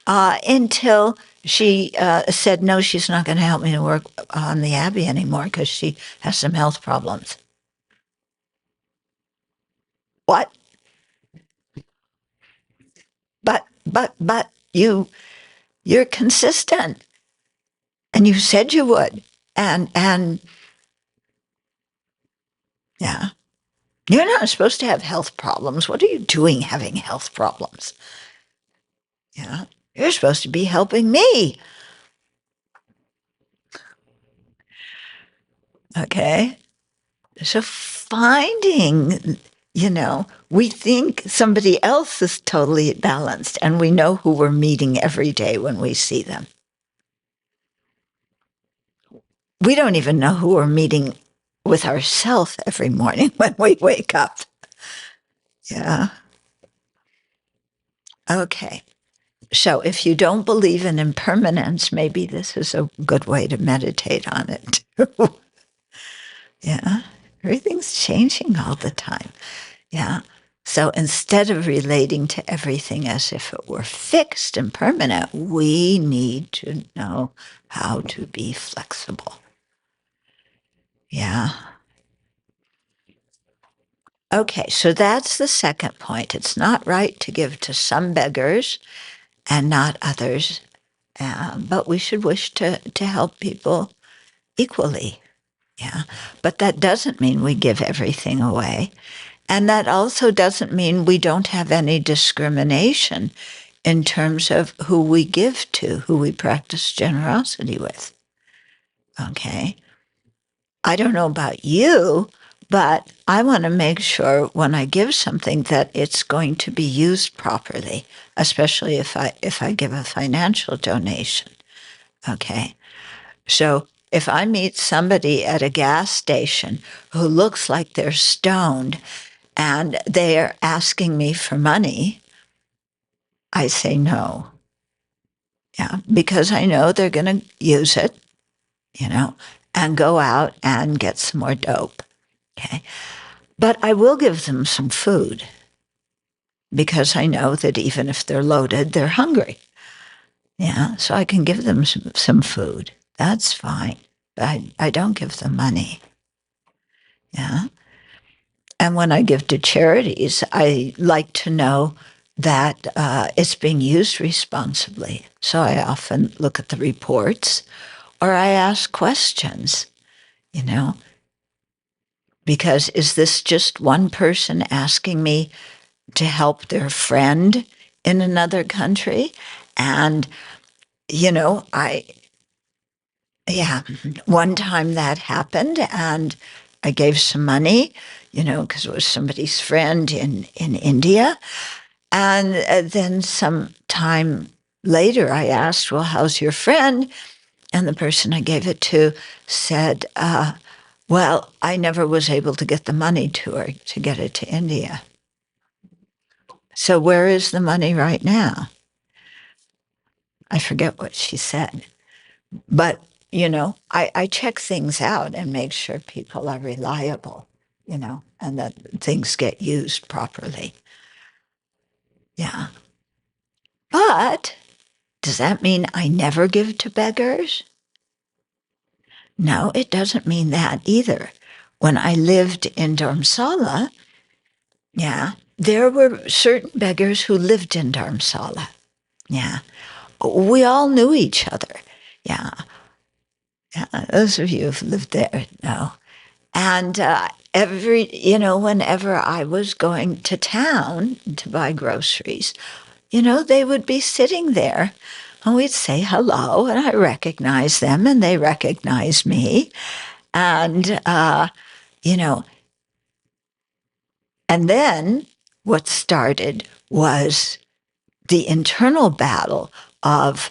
until she said, no, she's not going to help me to work on the Abbey anymore because she has some health problems. What? But you're consistent, and you said you would, and yeah, you're not supposed to have health problems. What are you doing having health problems? Yeah, you're supposed to be helping me. Okay. So finding, we think somebody else is totally balanced, and we know who we're meeting every day when we see them. We don't even know who we're meeting with ourselves every morning when we wake up. Yeah. Okay. So if you don't believe in impermanence, maybe this is a good way to meditate on it too. Yeah. Everything's changing all the time. Yeah. So instead of relating to everything as if it were fixed and permanent, we need to know how to be flexible. Yeah. Okay, so that's the second point. It's not right to give to some beggars and not others, but we should wish to help people equally. Yeah. But that doesn't mean we give everything away. And that also doesn't mean we don't have any discrimination in terms of who we give to, who we practice generosity with. Okay. I don't know about you, but I want to make sure when I give something that it's going to be used properly, especially if I give a financial donation. Okay. So if I meet somebody at a gas station who looks like they're stoned and they're asking me for money, I say no. Yeah, because I know they're going to use it, and go out and get some more dope. Okay. But I will give them some food because I know that even if they're loaded, they're hungry. Yeah. So I can give them some food. That's fine. I don't give them money. Yeah. And when I give to charities, I like to know that it's being used responsibly. So I often look at the reports or I ask questions, because is this just one person asking me to help their friend in another country? And, one time that happened and I gave some money, because it was somebody's friend in India. And then some time later, I asked, well, how's your friend? And the person I gave it to said, well, I never was able to get the money to her to get it to India. So where is the money right now? I forget what she said. But, I check things out and make sure people are reliable, and that things get used properly. Yeah. But does that mean I never give to beggars? No, it doesn't mean that either. When I lived in Dharamsala, yeah, there were certain beggars who lived in Dharamsala. Yeah. We all knew each other. Yeah. Yeah. Those of you who've lived there know. And whenever I was going to town to buy groceries, they would be sitting there and we'd say hello and I recognize them and they recognize me. And, and then what started was the internal battle of,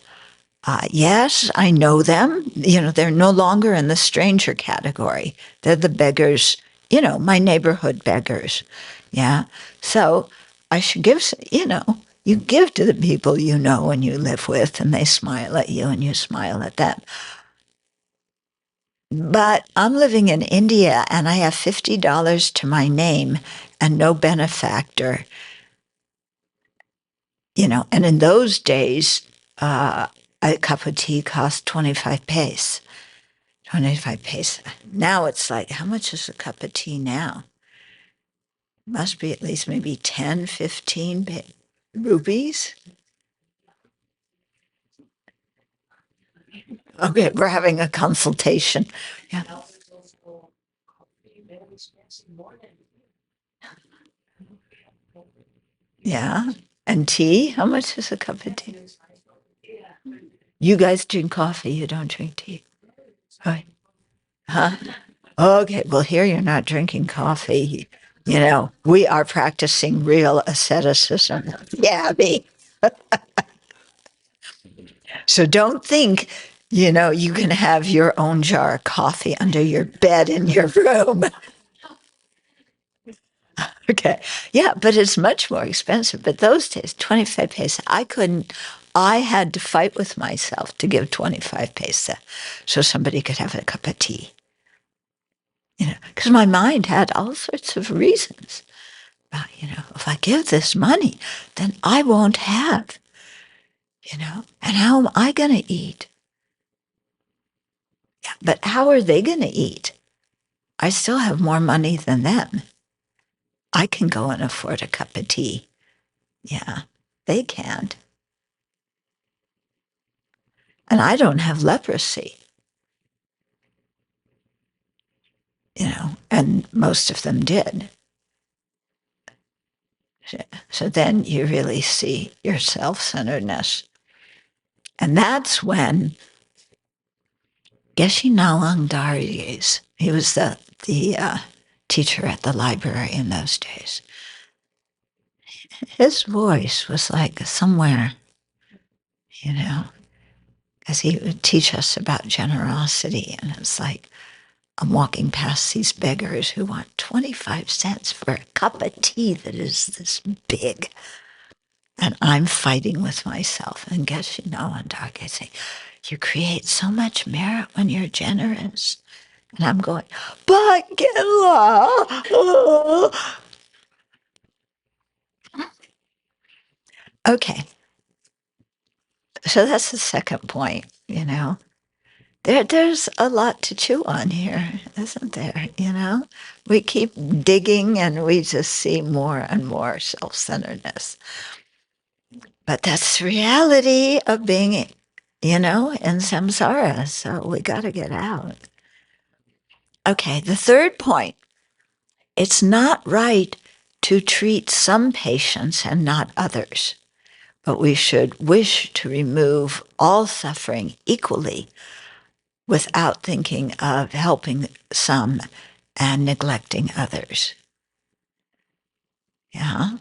yes, I know them. They're no longer in the stranger category. They're the beggars, my neighborhood beggars. Yeah. So I should give, you give to the people you know and you live with, and they smile at you and you smile at them. But I'm living in India and I have $50 to my name and no benefactor. And in those days, a cup of tea cost 25 paise. 25 paise. Now it's like, how much is a cup of tea now? Must be at least maybe 10, 15 rupees. Okay, we're having a consultation. Yeah. Yeah. And tea? How much is a cup of tea? You guys drink coffee, you don't drink tea. Right. Huh? Okay, well, here you're not drinking coffee. We are practicing real asceticism. Yeah, Abbey. So don't think, you can have your own jar of coffee under your bed in your room. Okay. Yeah, but it's much more expensive. But those days, 25 paise, I had to fight with myself to give 25 paise so somebody could have a cup of tea. Because my mind had all sorts of reasons. If I give this money, then I won't have, and how am I going to eat? Yeah, but how are they going to eat? I still have more money than them. I can go and afford a cup of tea. Yeah, they can't. And I don't have leprosy, and most of them did. So then you really see your self-centeredness. And that's when Geshe Nalang Daryes, he was the teacher at the library in those days. His voice was like somewhere, because he would teach us about generosity. And it's like, I'm walking past these beggars who want 25 cents for a cup of tea that is this big. And I'm fighting with myself. And Geshe Nalang Daryes saying, you create so much merit when you're generous. And I'm going, but okay. So that's the second point, There's a lot to chew on here, isn't there? We keep digging and we just see more and more self-centeredness. But that's the reality of being, in samsara. So we got to get out. Okay, the third point. It's not right to treat some patients and not others, but we should wish to remove all suffering equally without thinking of helping some and neglecting others. Yeah.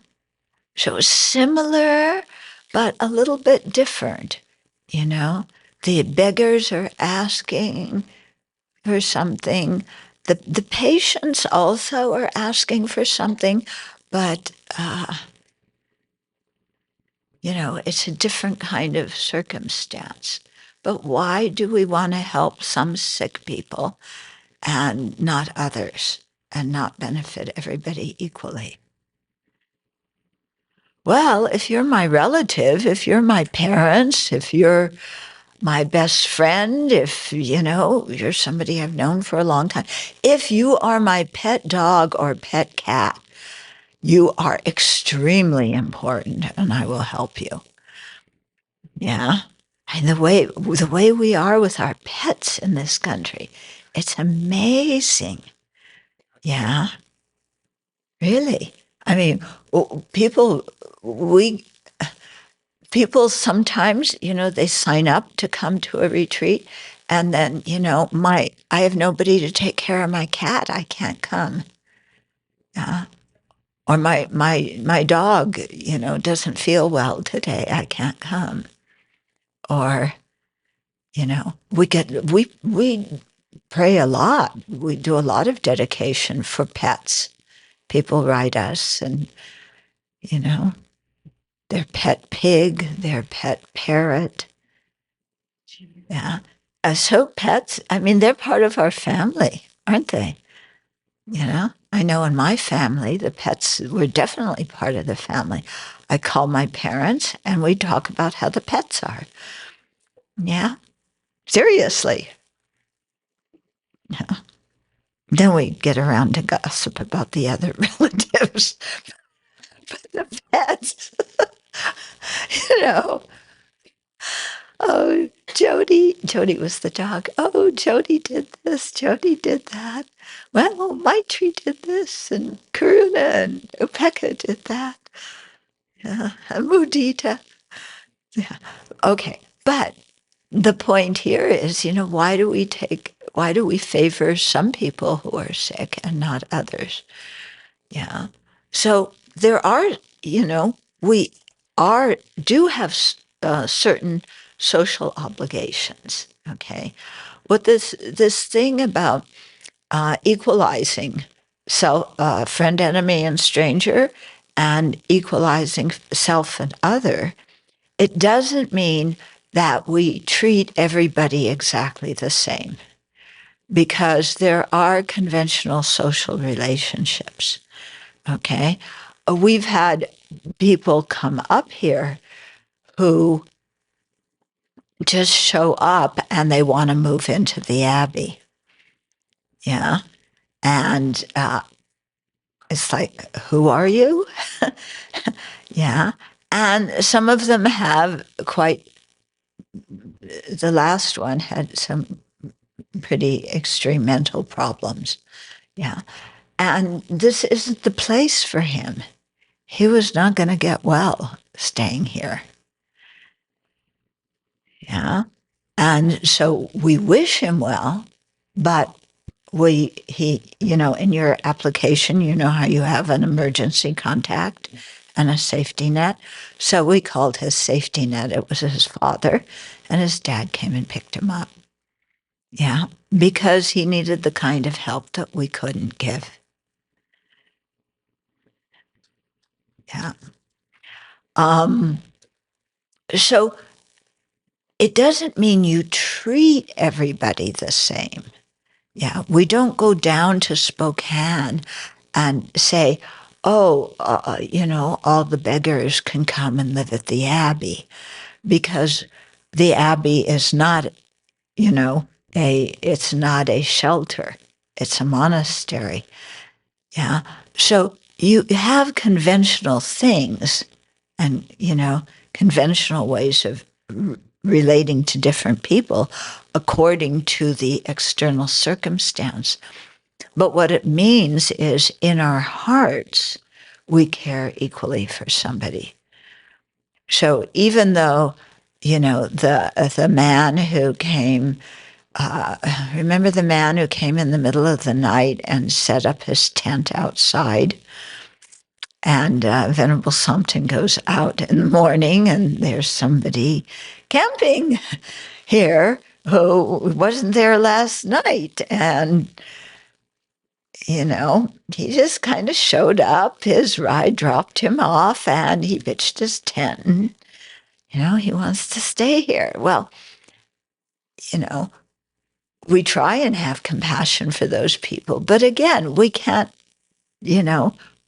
So similar, but a little bit different. The beggars are asking for something. The patients also are asking for something, but it's a different kind of circumstance. But why do we want to help some sick people and not others, and not benefit everybody equally? Well, if you're my relative, if you're my parents, if you're my best friend, if, you're somebody I've known for a long time, if you are my pet dog or pet cat, you are extremely important and I will help you. Yeah. And the way we are with our pets in this country, it's amazing. Yeah. Really. I mean, people sometimes, they sign up to come to a retreat and then, I have nobody to take care of my cat. I can't come. Yeah. Or my dog, doesn't feel well today. I can't come. Or, we pray a lot. We do a lot of dedication for pets. People write us and, their pet pig, their pet parrot. Yeah. So pets, they're part of our family, aren't they? I know in my family, the pets were definitely part of the family. I call my parents and we talk about how the pets are. Yeah, seriously. Yeah. Then we get around to gossip about the other relatives. But the pets, you know, oh, Jody was the dog. Oh, Jody did this, Jody did that. Well, Maitri did this, and Karuna and Upeka did that. Yeah, and Mudita. Yeah. Okay. But the point here is, why do we favor some people who are sick and not others? Yeah. So there are, we do have certain social obligations. Okay. What this thing about equalizing friend, enemy, and stranger, and equalizing self and other, it doesn't mean that we treat everybody exactly the same, because there are conventional social relationships. Okay. We've had people come up here who just show up and they want to move into the Abbey. Yeah. And it's like, who are you? Yeah. And some of them have the last one had some pretty extreme mental problems. Yeah. And this isn't the place for him. He was not going to get well staying here. Yeah. And so we wish him well, but in your application, how you have an emergency contact and a safety net. So we called his safety net. It was his father, and his dad came and picked him up. Yeah. Because he needed the kind of help that we couldn't give. Yeah. So it doesn't mean you treat everybody the same. Yeah, we don't go down to Spokane and say, oh, all the beggars can come and live at the Abbey, because the Abbey is not, it's not a shelter. It's a monastery. Yeah. So you have conventional things and, conventional ways of relating to different people according to the external circumstance. But what it means is, in our hearts, we care equally for somebody. So even though, the man who came, remember the man who came in the middle of the night and set up his tent outside? And Venerable Thubten goes out in the morning, and there's somebody camping here who wasn't there last night. And, he just kind of showed up. His ride dropped him off, and he pitched his tent. And, he wants to stay here. Well, we try and have compassion for those people. But again, we can't,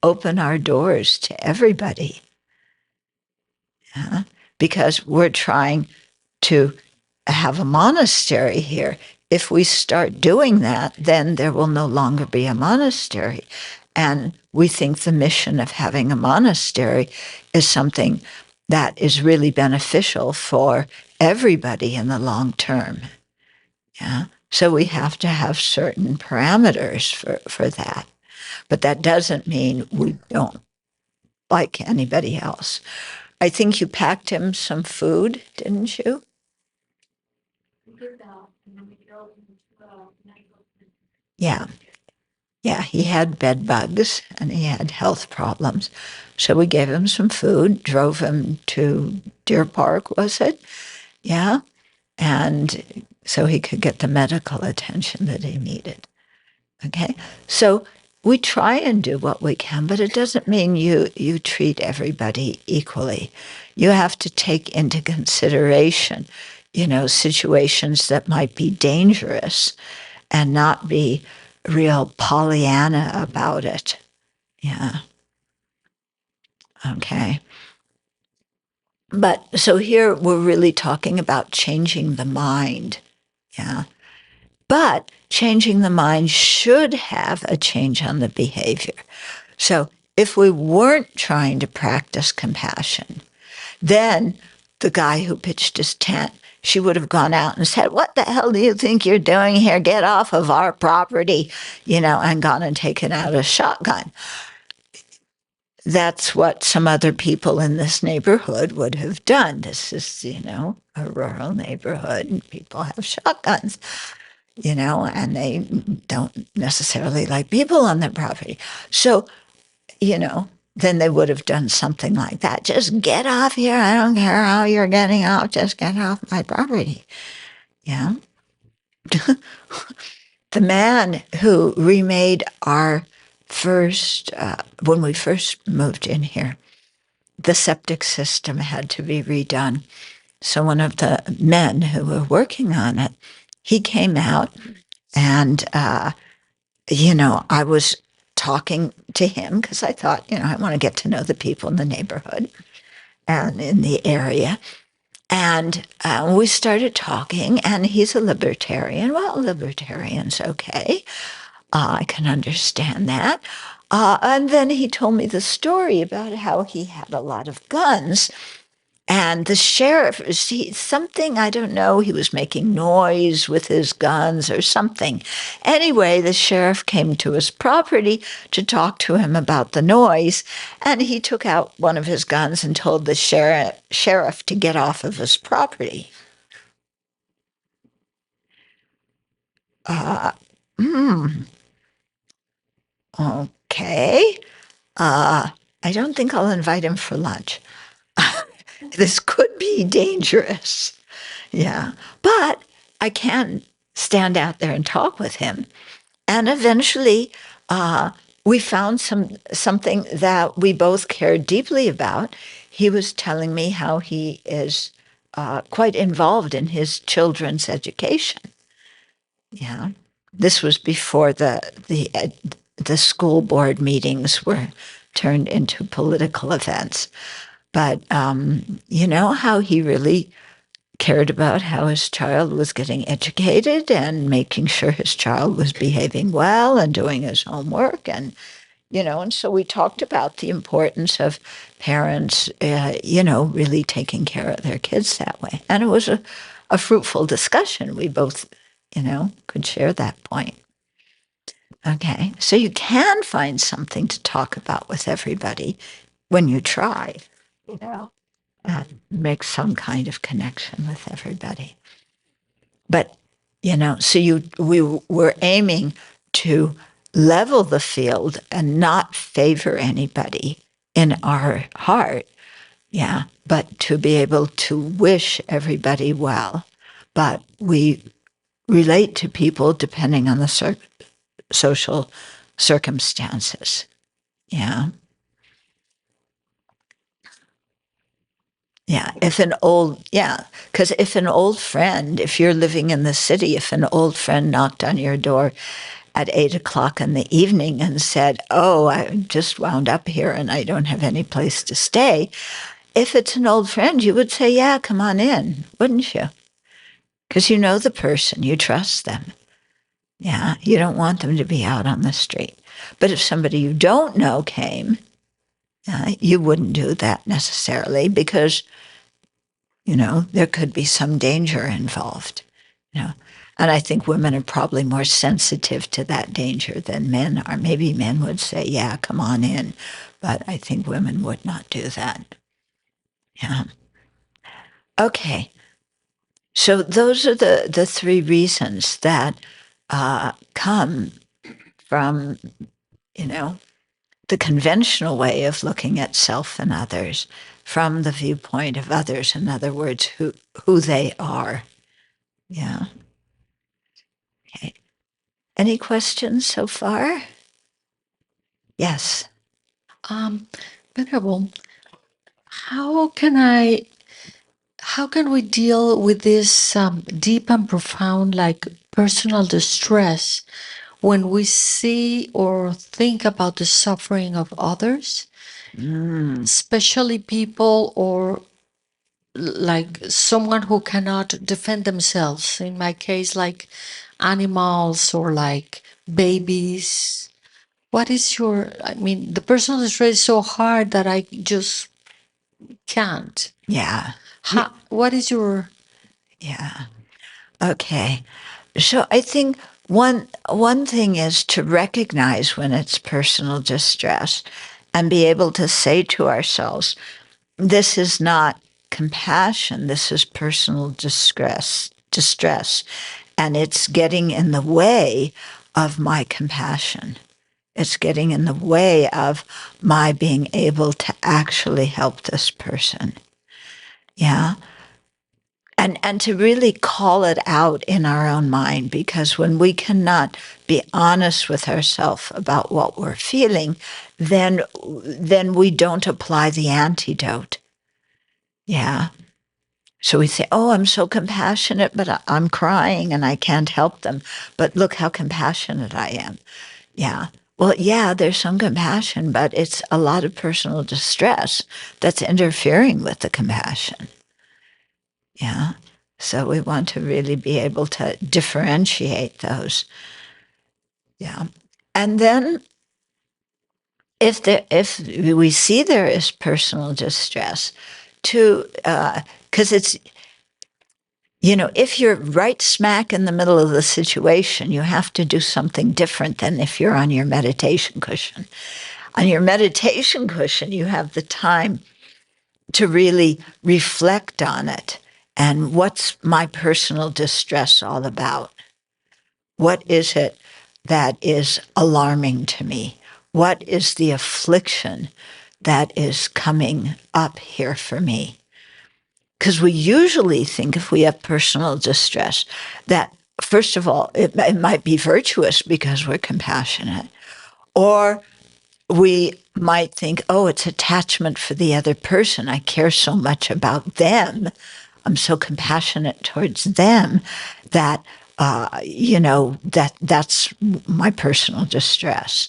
open our doors to everybody. Because we're trying to have a monastery here. If we start doing that, then there will no longer be a monastery. And we think the mission of having a monastery is something that is really beneficial for everybody in the long term. Yeah. So we have to have certain parameters for that. But that doesn't mean we don't like anybody else. I think you packed him some food, didn't you? Yeah. Yeah, he had bed bugs and he had health problems. So we gave him some food, drove him to Deer Park, was it? Yeah. And so he could get the medical attention that he needed. Okay. So we try and do what we can, but it doesn't mean you treat everybody equally. You have to take into consideration, situations that might be dangerous and not be real Pollyanna about it. Yeah. Okay. But so here we're really talking about changing the mind. Yeah. But changing the mind should have a change on the behavior. So if we weren't trying to practice compassion, then the guy who pitched his tent, she would have gone out and said, "What the hell do you think you're doing here? Get off of our property," and gone and taken out a shotgun. That's what some other people in this neighborhood would have done. This is, a rural neighborhood and people have shotguns, and they don't necessarily like people on their property. So, then they would have done something like that. Just get off here. I don't care how you're getting out. Just get off my property. Yeah. The man who remade our first, when we first moved in here, the septic system had to be redone. So one of the men who were working on it, he came out and, I was talking to him because I thought, I want to get to know the people in the neighborhood and in the area. And we started talking, and he's a libertarian. Well, libertarian's okay. I can understand that. And then he told me the story about how he had a lot of guns. And the sheriff, something, I don't know, he was making noise with his guns or something. Anyway, the sheriff came to his property to talk to him about the noise, and he took out one of his guns and told the sheriff to get off of his property. Uh, hmm. Okay. I don't think I'll invite him for lunch. This could be dangerous. Yeah. But I can stand out there and talk with him. And eventually, we found something that we both cared deeply about. He was telling me how he is quite involved in his children's education. Yeah. This was before the school board meetings were turned into political events. But how he really cared about how his child was getting educated and making sure his child was behaving well and doing his homework. And so we talked about the importance of parents, really taking care of their kids that way. And it was a fruitful discussion. We both, could share that point. Okay. So you can find something to talk about with everybody when you try, and make some kind of connection with everybody. But, so we were aiming to level the field and not favor anybody in our heart. Yeah. But to be able to wish everybody well. But we relate to people depending on the social circumstances. Yeah. Yeah, because if an old friend, if you're living in the city, if an old friend knocked on your door at 8:00 in the evening and said, "Oh, I just wound up here and I don't have any place to stay," if it's an old friend, you would say, "Yeah, come on in," wouldn't you? Because you know the person, you trust them. Yeah, you don't want them to be out on the street. But if somebody you don't know came, you wouldn't do that necessarily because there could be some danger involved, And I think women are probably more sensitive to that danger than men are. Maybe men would say, "Yeah, come on in," but I think women would not do that. Yeah. Okay. So those are the three reasons that come from, the conventional way of looking at self and others from the viewpoint of others. In other words, who they are. Yeah. Okay. Any questions so far? Yes. Venerable, how can we deal with this deep and profound, like, personal distress when we see or think about the suffering of others, especially people or like someone who cannot defend themselves. In my case, like animals or like babies. What is your, I mean, the personal distress is so hard that I just can't. Yeah. What is your... Yeah. Okay. So I think one thing is to recognize when it's personal distress and be able to say to ourselves, this is not compassion, this is personal distress, and it's getting in the way of my compassion. It's getting in the way of my being able to actually help this person. Yeah. And to really call it out in our own mind, because when we cannot be honest with ourselves about what we're feeling, then we don't apply the antidote. Yeah. So we say, oh, I'm so compassionate, but I'm crying and I can't help them. But look how compassionate I am. Yeah. Well, yeah, there's some compassion, but it's a lot of personal distress that's interfering with the compassion. Yeah. So we want to really be able to differentiate those. Yeah. And then if we see there is personal distress, because it's, if you're right smack in the middle of the situation, you have to do something different than if you're on your meditation cushion. On your meditation cushion, you have the time to really reflect on it. And what's my personal distress all about? What is it that is alarming to me? What is the affliction that is coming up here for me? Because we usually think if we have personal distress, that first of all, it might be virtuous because we're compassionate, or we might think, oh, it's attachment for the other person. I care so much about them. I'm so compassionate towards them that, that's my personal distress.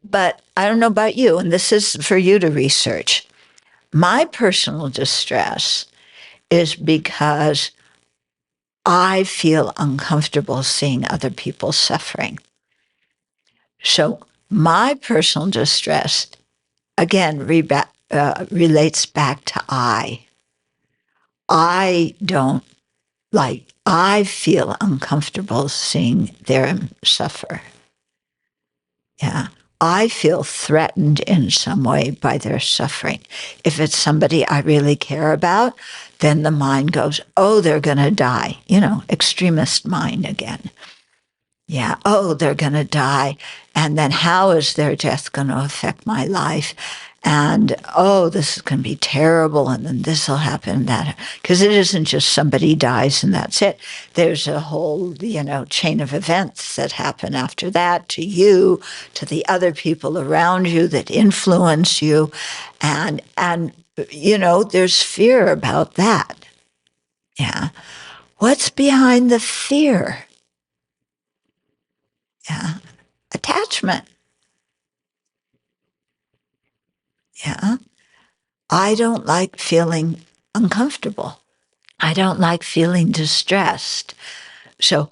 But I don't know about you, and this is for you to research. My personal distress is because I feel uncomfortable seeing other people suffering. So my personal distress, again, relates back to I. I feel uncomfortable seeing them suffer. Yeah. I feel threatened in some way by their suffering. If it's somebody I really care about, then the mind goes, oh, they're going to die. Extremist mind again. Yeah. Oh, they're going to die. And then how is their death going to affect my life? And, oh, this is going to be terrible. And then this will happen, that, because it isn't just somebody dies and that's it. There's a whole, chain of events that happen after that to you, to the other people around you that influence you. And, there's fear about that. Yeah. What's behind the fear? Yeah. Attachment. Yeah. I don't like feeling uncomfortable. I don't like feeling distressed. So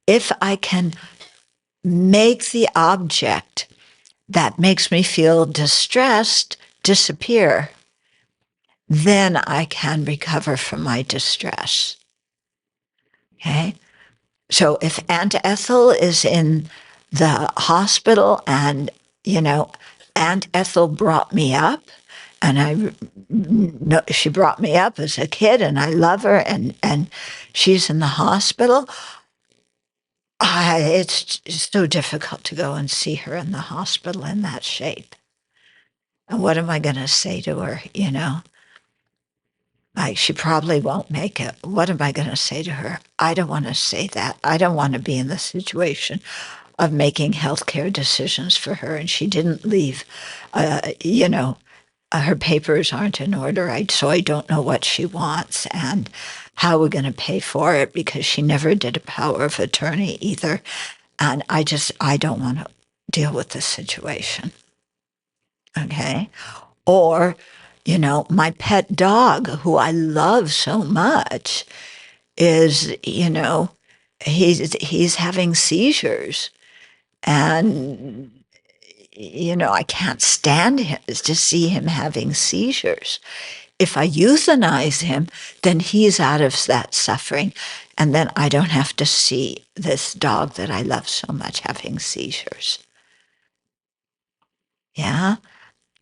if I can make the object that makes me feel distressed disappear, then I can recover from my distress. Okay? So if Aunt Ethel is in the hospital and, Aunt Ethel brought me up, and she brought me up as a kid, and I love her, and she's in the hospital. It's so difficult to go and see her in the hospital in that shape. And what am I going to say to her? She probably won't make it. What am I going to say to her? I don't want to say that. I don't want to be in the situation of making healthcare decisions for her. And she didn't leave, her papers aren't in order, so I don't know what she wants and how we're going to pay for it, because she never did a power of attorney either. and I don't want to deal with this situation. Okay. Or, my pet dog, who I love so much, is, he's having seizures. And, I can't stand to see him having seizures. If I euthanize him, then he's out of that suffering. And then I don't have to see this dog that I love so much having seizures. Yeah.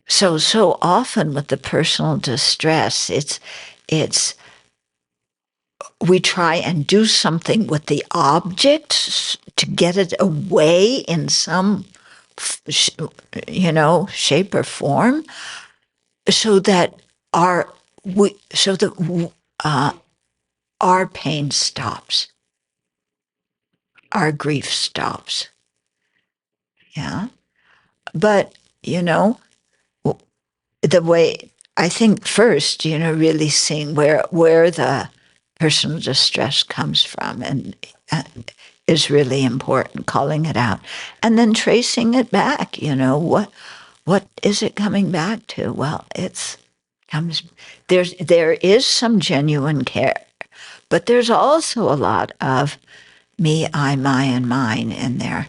So often with the personal distress, it's we try and do something with the object to get it away in some, shape or form, so that our our pain stops, our grief stops. Yeah, but the way I think first, really seeing where the personal distress comes from and is really important, calling it out, and then tracing it back. What is it coming back to? Well, there is some genuine care, but there's also a lot of me, I, my, and mine in there,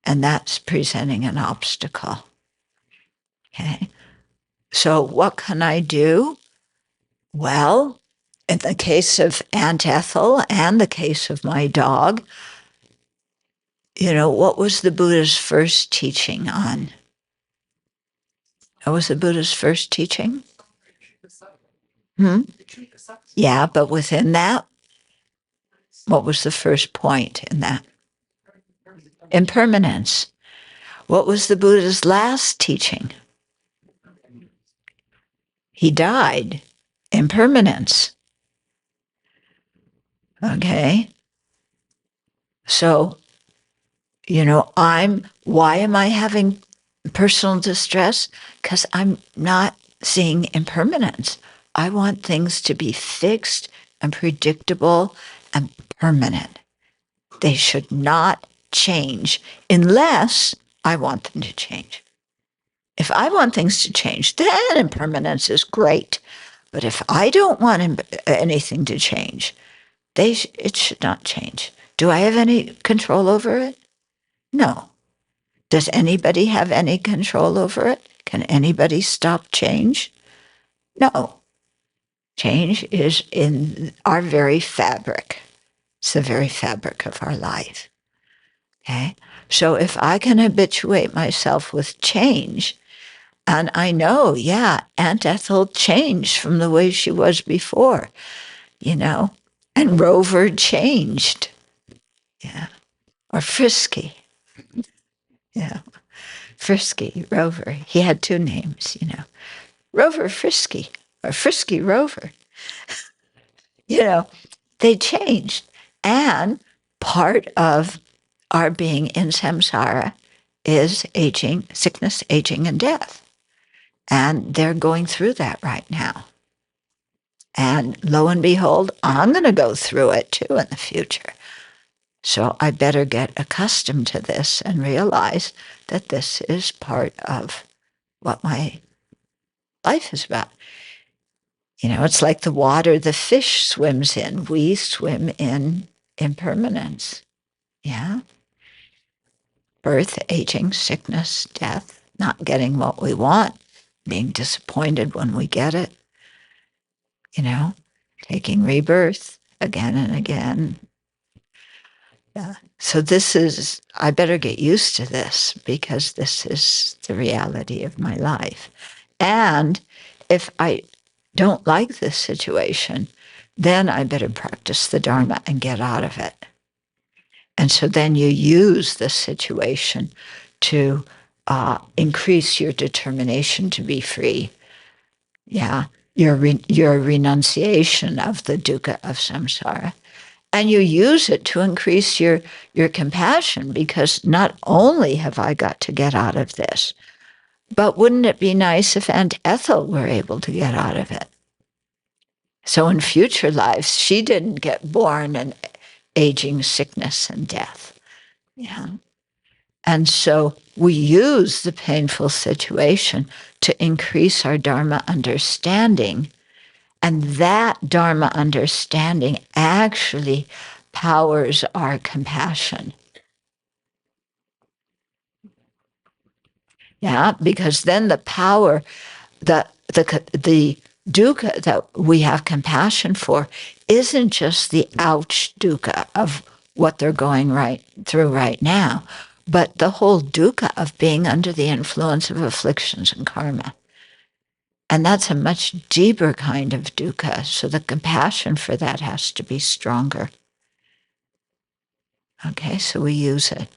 and that's presenting an obstacle. Okay. So what can I do? Well, in the case of Aunt Ethel and the case of my dog, what was the Buddha's first teaching on? What was the Buddha's first teaching? Yeah, but within that, what was the first point in that? Impermanence. What was the Buddha's last teaching? He died. Impermanence. Okay. So, why am I having personal distress? Because I'm not seeing impermanence. I want things to be fixed and predictable and permanent. They should not change unless I want them to change. If I want things to change, then impermanence is great. But if I don't want anything to change, it should not change. Do I have any control over it? No. Does anybody have any control over it? Can anybody stop change? No. Change is in our very fabric. It's the very fabric of our life. Okay? So if I can habituate myself with change, and I know, Aunt Ethel changed from the way she was before, and Rover changed. Yeah. Or Frisky. Yeah. Frisky, Rover. He had two names, Rover Frisky or Frisky Rover. They changed. And part of our being in samsara is aging, sickness, aging, and death. And they're going through that right now. And lo and behold, I'm going to go through it too in the future. So I better get accustomed to this and realize that this is part of what my life is about. It's like the water the fish swims in. We swim in impermanence. Yeah. Birth, aging, sickness, death, not getting what we want, being disappointed when we get it, taking rebirth again and again. Yeah. So I better get used to this because this is the reality of my life. And if I don't like this situation, then I better practice the Dharma and get out of it. And so then you use the situation to increase your determination to be free. Yeah, your renunciation of the dukkha of samsara. And you use it to increase your compassion, because not only have I got to get out of this, but wouldn't it be nice if Aunt Ethel were able to get out of it? So in future lives, she didn't get born in aging, sickness, and death. Yeah. And so we use the painful situation to increase our Dharma understanding. And that Dharma understanding actually powers our compassion. Yeah, because then the power, the dukkha that we have compassion for isn't just the ouch dukkha of what they're going through right now, but the whole dukkha of being under the influence of afflictions and karma. And that's a much deeper kind of dukkha. So the compassion for that has to be stronger. Okay, so we use it.